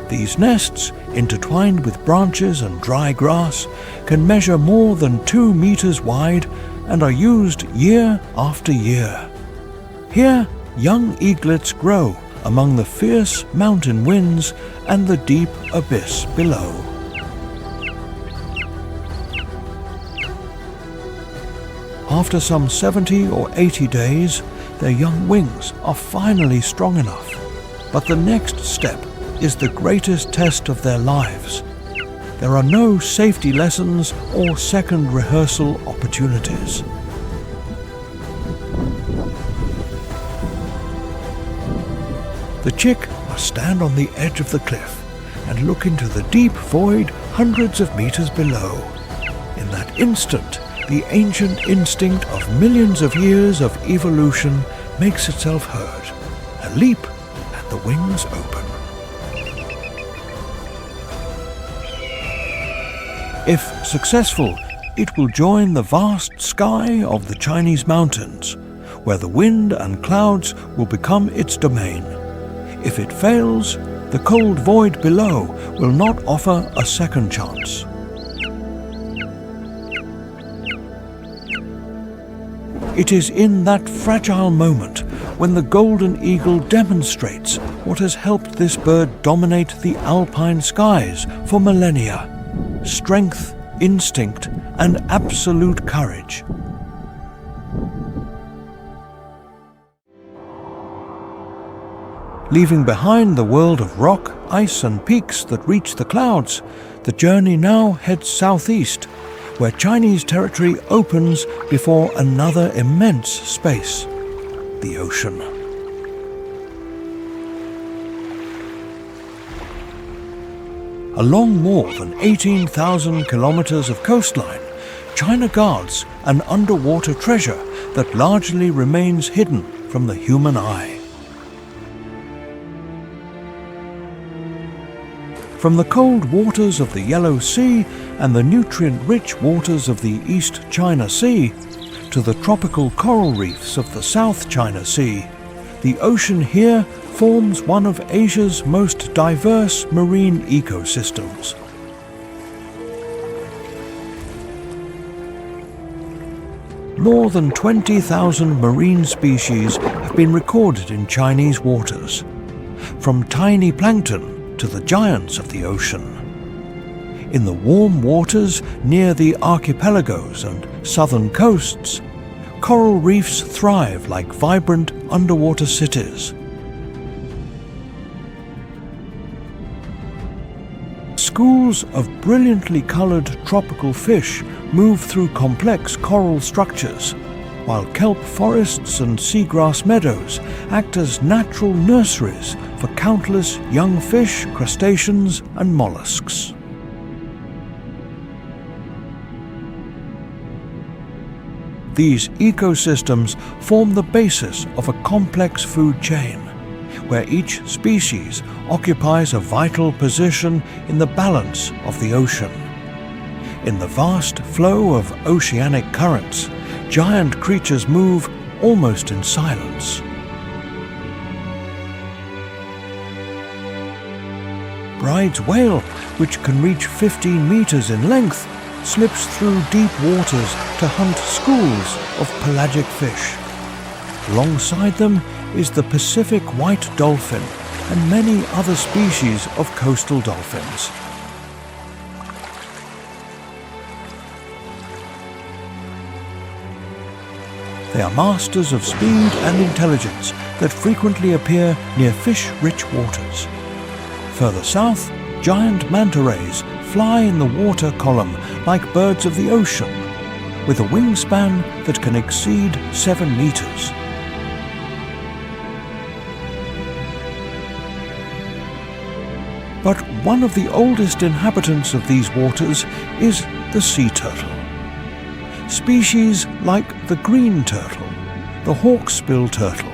These nests, intertwined with branches and dry grass, can measure more than 2 meters wide and are used year after year. Here, young eaglets grow among the fierce mountain winds and the deep abyss below. After some 70 or 80 days, their young wings are finally strong enough. But the next step is the greatest test of their lives. There are no safety lessons or second rehearsal opportunities. The chick must stand on the edge of the cliff and look into the deep void hundreds of meters below. In that instant, the ancient instinct of millions of years of evolution makes itself heard. A leap and the wings open. If successful, it will join the vast sky of the Chinese mountains, where the wind and clouds will become its domain. If it fails, the cold void below will not offer a second chance. It is in that fragile moment when the golden eagle demonstrates what has helped this bird dominate the alpine skies for millennia: strength, instinct, and absolute courage. Leaving behind the world of rock, ice, and peaks that reach the clouds, the journey now heads southeast, where Chinese territory opens before another immense space: the ocean. Along more than 18,000 kilometers of coastline, China guards an underwater treasure that largely remains hidden from the human eye. From the cold waters of the Yellow Sea and the nutrient-rich waters of the East China Sea to the tropical coral reefs of the South China Sea, the ocean here forms one of Asia's most diverse marine ecosystems. More than 20,000 marine species have been recorded in Chinese waters, from tiny plankton to the giants of the ocean. In the warm waters near the archipelagos and southern coasts, coral reefs thrive like vibrant underwater cities. Schools of brilliantly colored tropical fish move through complex coral structures, while kelp forests and seagrass meadows act as natural nurseries for countless young fish, crustaceans, and mollusks. These ecosystems form the basis of a complex food chain, where each species occupies a vital position in the balance of the ocean. In the vast flow of oceanic currents, giant creatures move almost in silence. Bride's whale, which can reach 15 meters in length, slips through deep waters to hunt schools of pelagic fish. Alongside them is the Pacific white dolphin and many other species of coastal dolphins. They are masters of speed and intelligence that frequently appear near fish-rich waters. Further south, giant manta rays fly in the water column like birds of the ocean, with a wingspan that can exceed 7 meters. But one of the oldest inhabitants of these waters is the sea turtle. Species like the green turtle, the hawksbill turtle,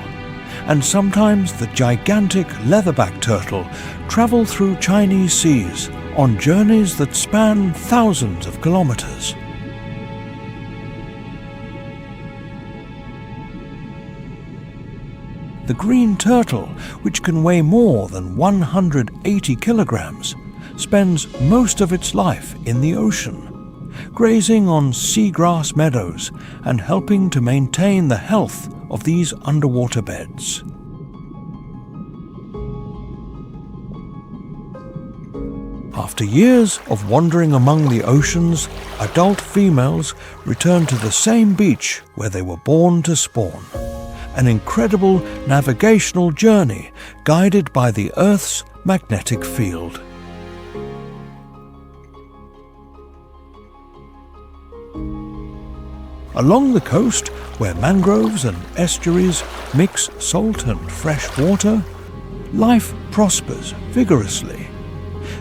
and sometimes the gigantic leatherback turtle travel through Chinese seas on journeys that span thousands of kilometers. The green turtle, which can weigh more than 180 kilograms, spends most of its life in the ocean, grazing on seagrass meadows and helping to maintain the health of these underwater beds. After years of wandering among the oceans, adult females return to the same beach where they were born to spawn. An incredible navigational journey guided by the Earth's magnetic field. Along the coast, where mangroves and estuaries mix salt and fresh water, life prospers vigorously.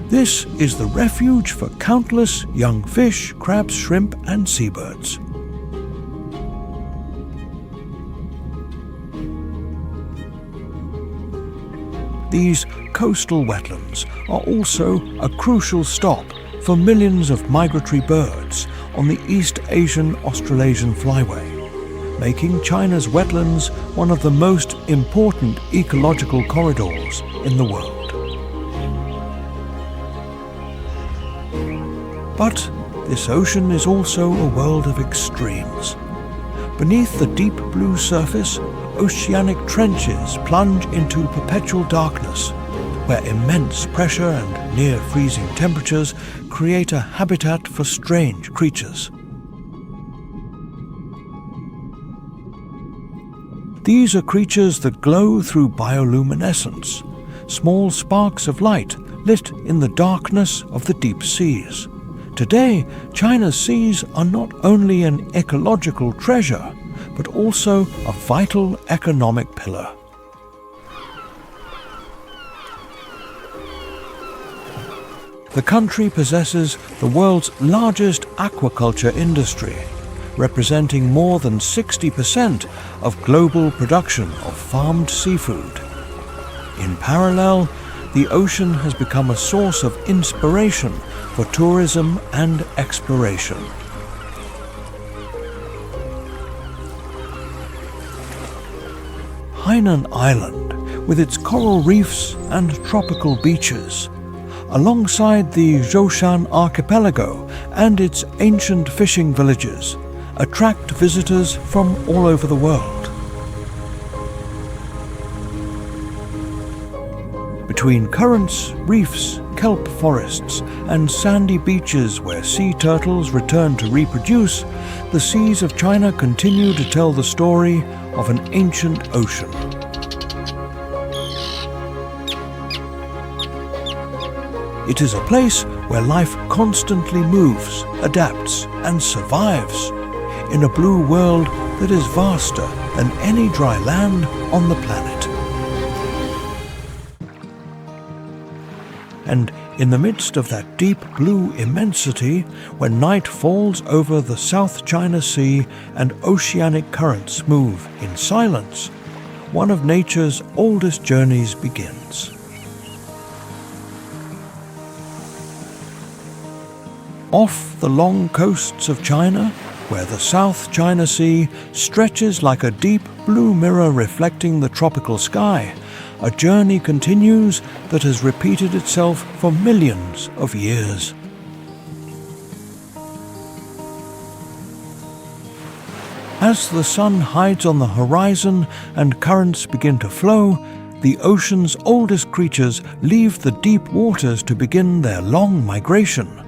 This is the refuge for countless young fish, crabs, shrimp, and seabirds. These coastal wetlands are also a crucial stop for millions of migratory birds on the East Asian Australasian flyway, making China's wetlands one of the most important ecological corridors in the world. But this ocean is also a world of extremes. Beneath the deep blue surface, oceanic trenches plunge into perpetual darkness, where immense pressure and near-freezing temperatures create a habitat for strange creatures. These are creatures that glow through bioluminescence, small sparks of light lit in the darkness of the deep seas. Today, China's seas are not only an ecological treasure, but also a vital economic pillar. The country possesses the world's largest aquaculture industry, representing more than 60% of global production of farmed seafood. In parallel, the ocean has become a source of inspiration for tourism and exploration. Hainan Island, with its coral reefs and tropical beaches, alongside the Zhoushan archipelago and its ancient fishing villages, attract visitors from all over the world. Between currents, reefs, kelp forests, and sandy beaches where sea turtles return to reproduce, the seas of China continue to tell the story of an ancient ocean. It is a place where life constantly moves, adapts, and survives in a blue world that is vaster than any dry land on the planet. And in the midst of that deep blue immensity, when night falls over the South China Sea and oceanic currents move in silence, one of nature's oldest journeys begins. Off the long coasts of China, where the South China Sea stretches like a deep blue mirror reflecting the tropical sky, a journey continues that has repeated itself for millions of years. As the sun hides on the horizon and currents begin to flow, the ocean's oldest creatures leave the deep waters to begin their long migration.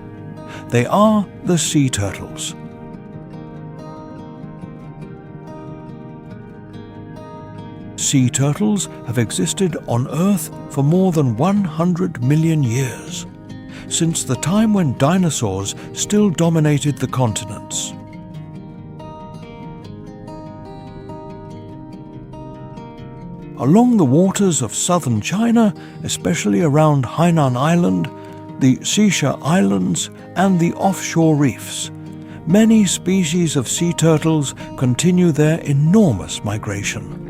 They are the sea turtles. Sea turtles have existed on Earth for more than 100 million years, since the time when dinosaurs still dominated the continents. Along the waters of southern China, especially around Hainan Island, the Xisha Islands, and the offshore reefs, many species of sea turtles continue their enormous migration.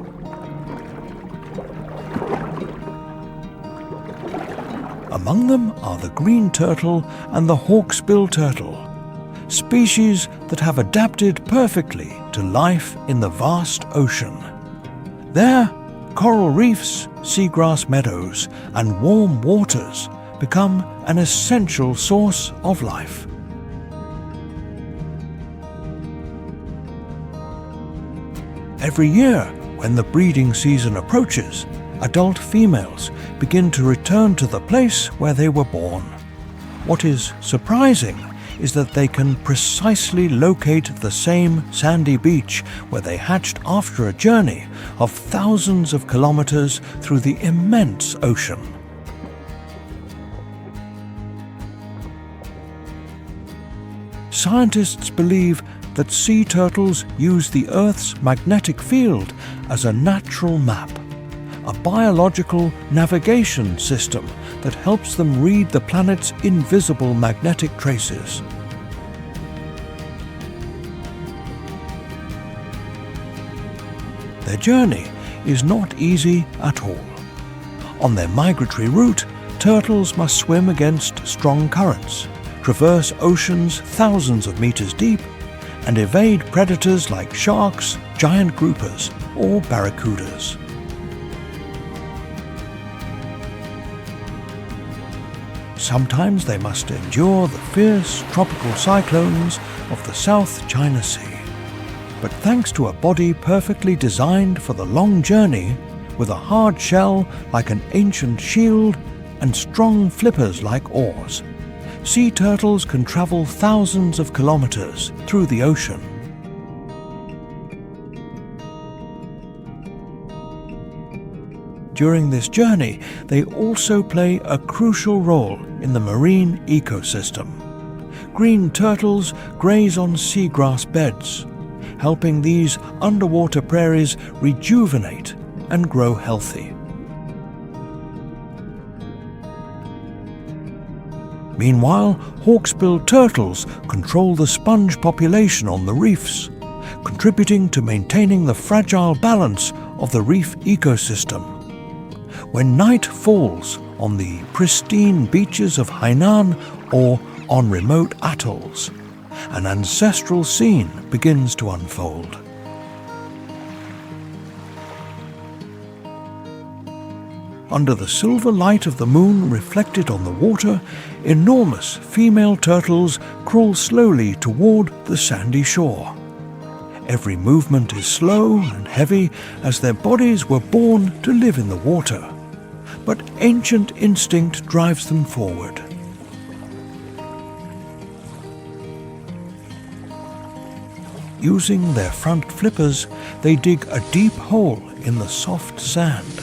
Among them are the green turtle and the hawksbill turtle, species that have adapted perfectly to life in the vast ocean. There, coral reefs, seagrass meadows, and warm waters become an essential source of life. Every year, when the breeding season approaches, adult females begin to return to the place where they were born. What is surprising is that they can precisely locate the same sandy beach where they hatched after a journey of thousands of kilometers through the immense ocean. Scientists believe that sea turtles use the Earth's magnetic field as a natural map, a biological navigation system that helps them read the planet's invisible magnetic traces. Their journey is not easy at all. On their migratory route, turtles must swim against strong currents, traverse oceans thousands of meters deep, and evade predators like sharks, giant groupers, or barracudas. Sometimes they must endure the fierce tropical cyclones of the South China Sea. But thanks to a body perfectly designed for the long journey, with a hard shell like an ancient shield and strong flippers like oars, sea turtles can travel thousands of kilometers through the ocean. During this journey, they also play a crucial role in the marine ecosystem. Green turtles graze on seagrass beds, helping these underwater prairies rejuvenate and grow healthy. Meanwhile, hawksbill turtles control the sponge population on the reefs, contributing to maintaining the fragile balance of the reef ecosystem. When night falls on the pristine beaches of Hainan or on remote atolls, an ancestral scene begins to unfold. Under the silver light of the moon reflected on the water, enormous female turtles crawl slowly toward the sandy shore. Every movement is slow and heavy, as their bodies were born to live in the water. But ancient instinct drives them forward. Using their front flippers, they dig a deep hole in the soft sand.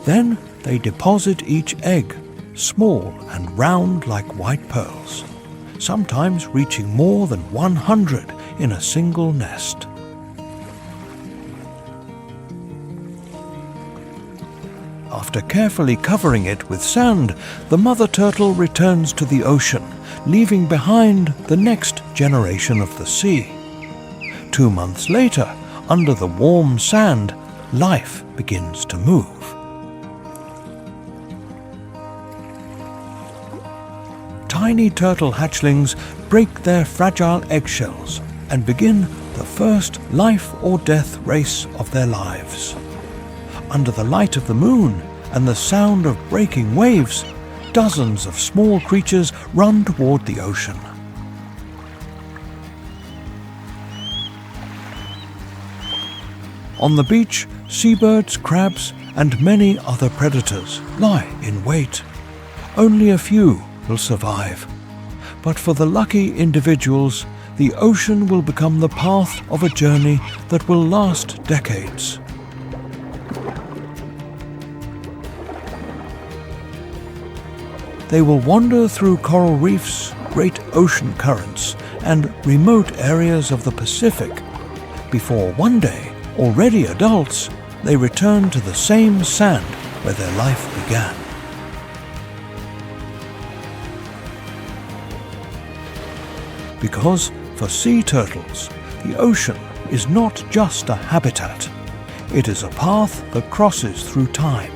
Then they deposit each egg, small and round like white pearls, sometimes reaching more than 100 in a single nest. After carefully covering it with sand, the mother turtle returns to the ocean, leaving behind the next generation of the sea. 2 months later, under the warm sand, life begins to move. Tiny turtle hatchlings break their fragile eggshells and begin the first life or death race of their lives. Under the light of the moon and the sound of breaking waves, dozens of small creatures run toward the ocean. On the beach, seabirds, crabs, and many other predators lie in wait. Only a few will survive. But for the lucky individuals, the ocean will become the path of a journey that will last decades. They will wander through coral reefs, great ocean currents, and remote areas of the Pacific, before one day, already adults, they return to the same sand where their life began. Because for sea turtles, the ocean is not just a habitat. It is a path that crosses through time,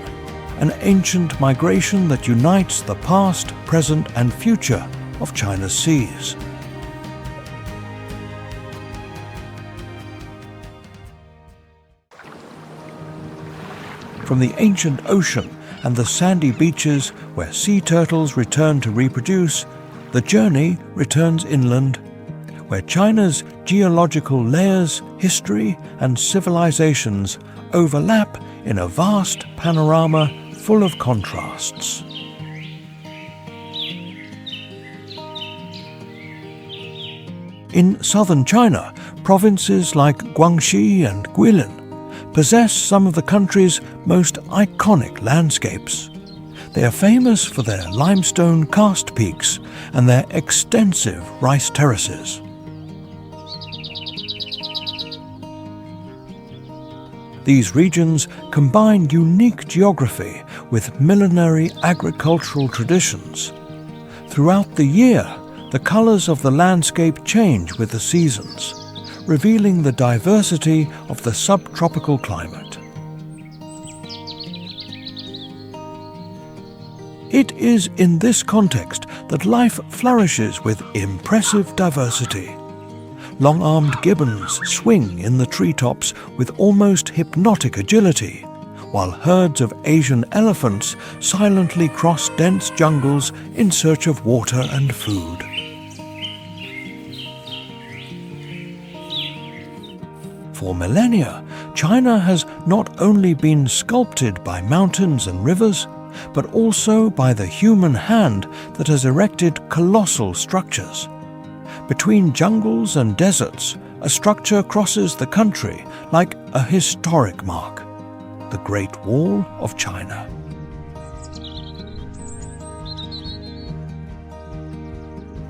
an ancient migration that unites the past, present, and future of China's seas. From the ancient ocean and the sandy beaches where sea turtles return to reproduce, the journey returns inland, where China's geological layers, history, and civilizations overlap in a vast panorama full of contrasts. In southern China, provinces like Guangxi and Guilin possess some of the country's most iconic landscapes. They are famous for their limestone karst peaks and their extensive rice terraces. These regions combine unique geography with millenary agricultural traditions. Throughout the year, the colors of the landscape change with the seasons, revealing the diversity of the subtropical climate. It is in this context that life flourishes with impressive diversity. long-armed gibbons swing in the treetops with almost hypnotic agility, while herds of Asian elephants silently cross dense jungles in search of water and food. For millennia, China has not only been sculpted by mountains and rivers, but also by the human hand that has erected colossal structures. Between jungles and deserts, a structure crosses the country like a historic mark, the Great Wall of China.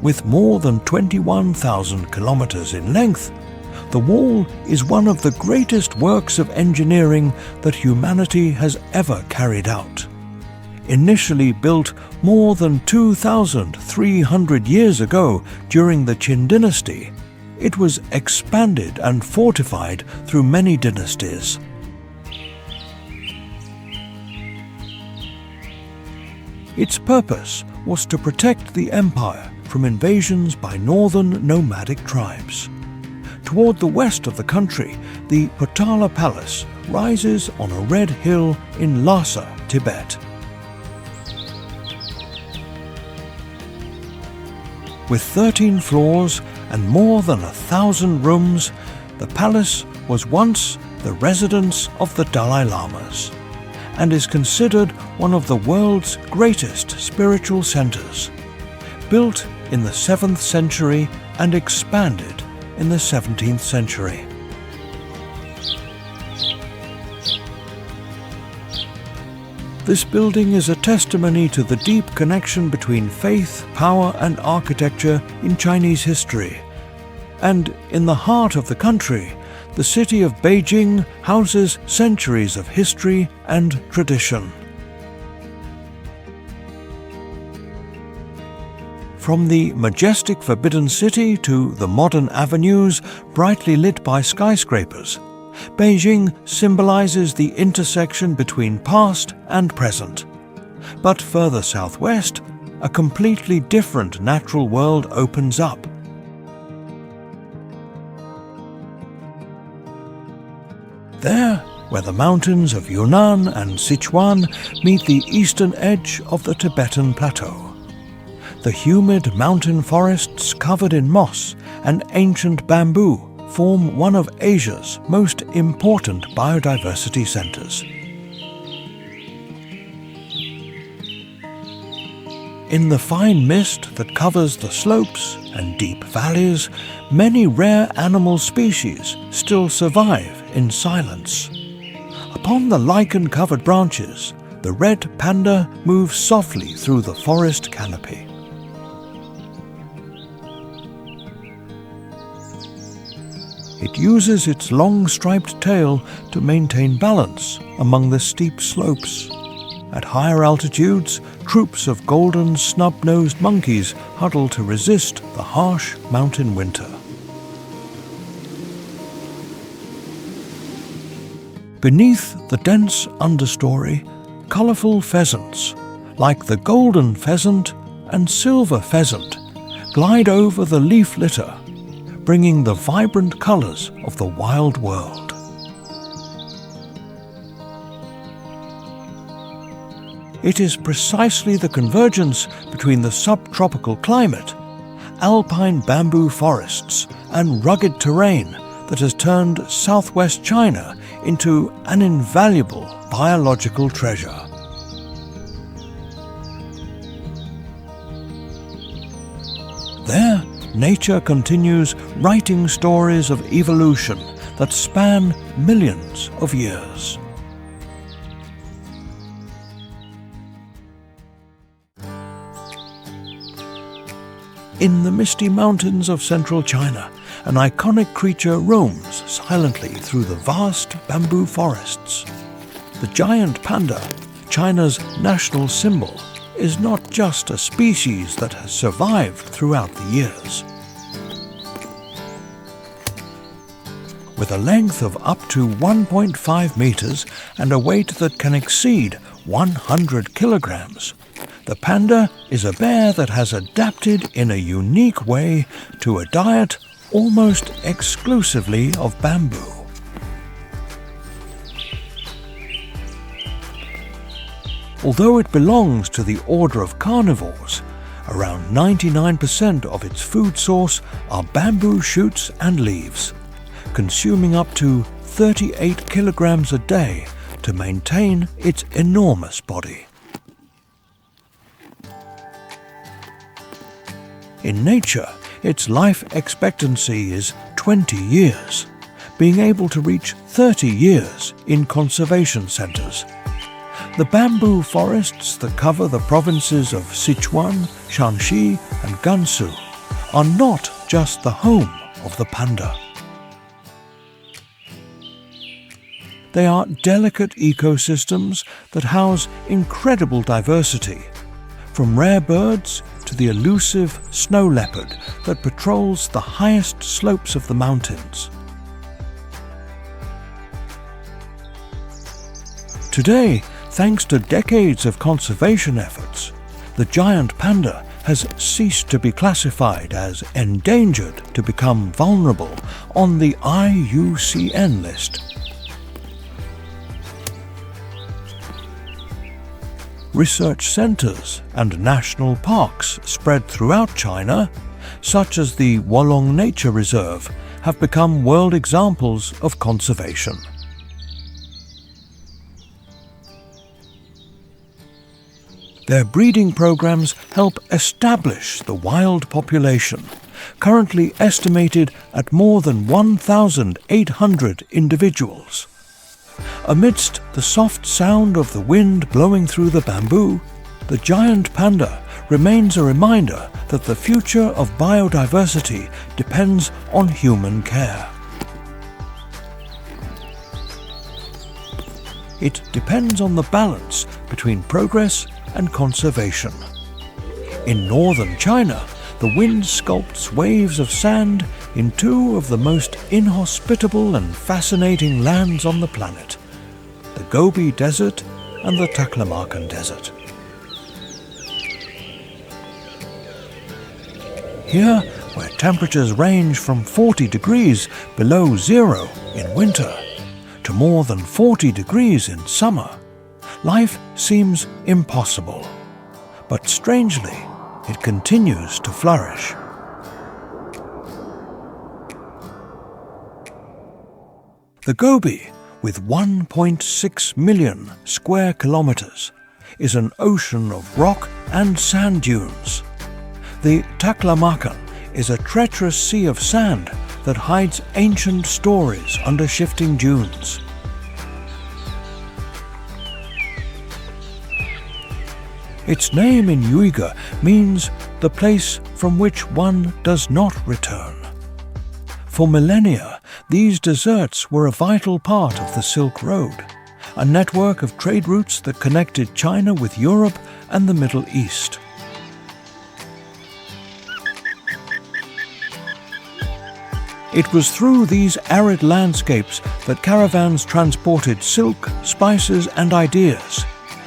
With more than 21,000 kilometers in length, the wall is one of the greatest works of engineering that humanity has ever carried out. Initially built more than 2,300 years ago during the Qin dynasty, it was expanded and fortified through many dynasties. Its purpose was to protect the empire from invasions by northern nomadic tribes. Toward the west of the country, the Potala Palace rises on a red hill in Lhasa, Tibet. With 13 floors and more than 1,000 rooms, the palace was once the residence of the Dalai Lamas and is considered one of the world's greatest spiritual centers, built in the 7th century and expanded in the 17th century. This building is a testimony to the deep connection between faith, power and architecture in Chinese history. And in the heart of the country, the city of Beijing houses centuries of history and tradition. From the majestic Forbidden City to the modern avenues brightly lit by skyscrapers, Beijing symbolizes the intersection between past and present. But further southwest, a completely different natural world opens up. There, where the mountains of Yunnan and Sichuan meet the eastern edge of the Tibetan Plateau, the humid mountain forests covered in moss and ancient bamboo form one of Asia's most important biodiversity centers. In the fine mist that covers the slopes and deep valleys, many rare animal species still survive in silence. Upon the lichen-covered branches, the red panda moves softly through the forest canopy. It uses its long striped tail to maintain balance among the steep slopes. At higher altitudes, troops of golden snub-nosed monkeys huddle to resist the harsh mountain winter. Beneath the dense understory, colorful pheasants, like the golden pheasant and silver pheasant, glide over the leaf litter, bringing the vibrant colors of the wild world. It is precisely the convergence between the subtropical climate, alpine bamboo forests, and rugged terrain that has turned southwest China into an invaluable biological treasure. There, nature continues writing stories of evolution that span millions of years. In the misty mountains of central China, an iconic creature roams silently through the vast bamboo forests. The giant panda, China's national symbol, is not just a species that has survived throughout the years. With a length of up to 1.5 meters and a weight that can exceed 100 kilograms, the panda is a bear that has adapted in a unique way to a diet almost exclusively of bamboo. Although it belongs to the order of carnivores, around 99% of its food source are bamboo shoots and leaves, consuming up to 38 kilograms a day to maintain its enormous body. In nature, its life expectancy is 20 years, being able to reach 30 years in conservation centers. The bamboo forests that cover the provinces of Sichuan, Shanxi and Gansu are not just the home of the panda. They are delicate ecosystems that house incredible diversity, from rare birds to the elusive snow leopard that patrols the highest slopes of the mountains. Today, thanks to decades of conservation efforts, the giant panda has ceased to be classified as endangered to become vulnerable on the IUCN list. Research centers and national parks spread throughout China, such as the Wolong Nature Reserve, have become world examples of conservation. Their breeding programs help establish the wild population, currently estimated at more than 1,800 individuals. Amidst the soft sound of the wind blowing through the bamboo, the giant panda remains a reminder that the future of biodiversity depends on human care. It depends on the balance between progress and conservation. In northern China, the wind sculpts waves of sand in two of the most inhospitable and fascinating lands on the planet, the Gobi Desert and the Taklamakan Desert. Here, where temperatures range from 40 degrees below zero in winter to more than 40 degrees in summer, life seems impossible, but strangely, it continues to flourish. The Gobi, with 1.6 million square kilometers, is an ocean of rock and sand dunes. The Taklamakan is a treacherous sea of sand that hides ancient stories under shifting dunes. Its name in Uyghur means the place from which one does not return. For millennia, these deserts were a vital part of the Silk Road, a network of trade routes that connected China with Europe and the Middle East. It was through these arid landscapes that caravans transported silk, spices, and ideas,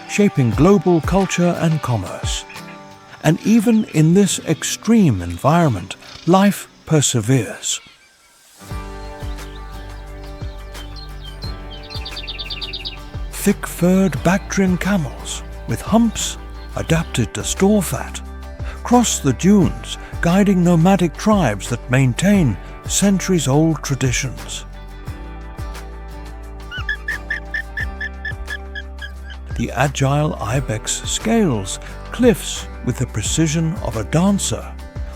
shaping global culture and commerce. And even in this extreme environment, life perseveres. Thick-furred Bactrian camels, with humps adapted to store fat, cross the dunes, guiding nomadic tribes that maintain centuries-old traditions. The agile ibex scales cliffs with the precision of a dancer,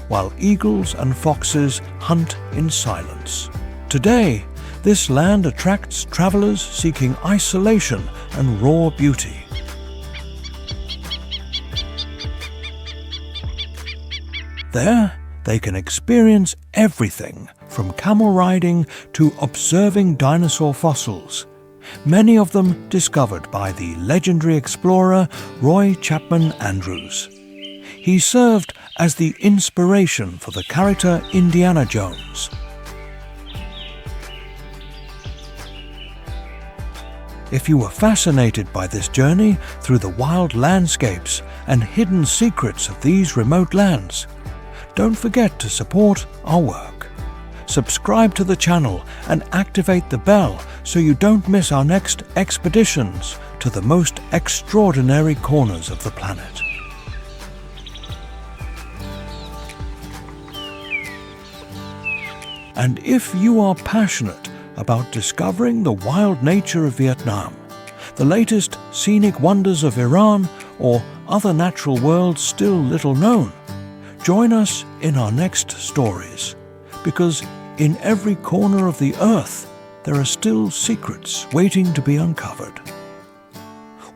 while eagles and foxes hunt in silence. Today, this land attracts travelers seeking isolation and raw beauty. There, they can experience everything from camel riding to observing dinosaur fossils, many of them discovered by the legendary explorer Roy Chapman Andrews. He served as the inspiration for the character Indiana Jones. If you were fascinated by this journey through the wild landscapes and hidden secrets of these remote lands, don't forget to support our work. subscribe to the channel and activate the bell so you don't miss our next expeditions to the most extraordinary corners of the planet. And if you are passionate about discovering the wild nature of Vietnam, the latest scenic wonders of Iran, or other natural worlds still little known, join us in our next stories, because in every corner of the earth there are still secrets waiting to be uncovered.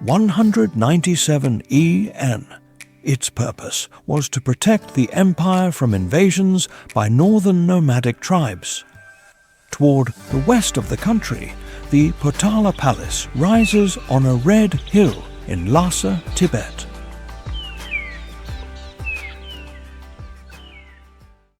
197 EN. Its purpose was to protect the empire from invasions by northern nomadic tribes. Toward the west of the country, the Potala Palace rises on a red hill in Lhasa, Tibet.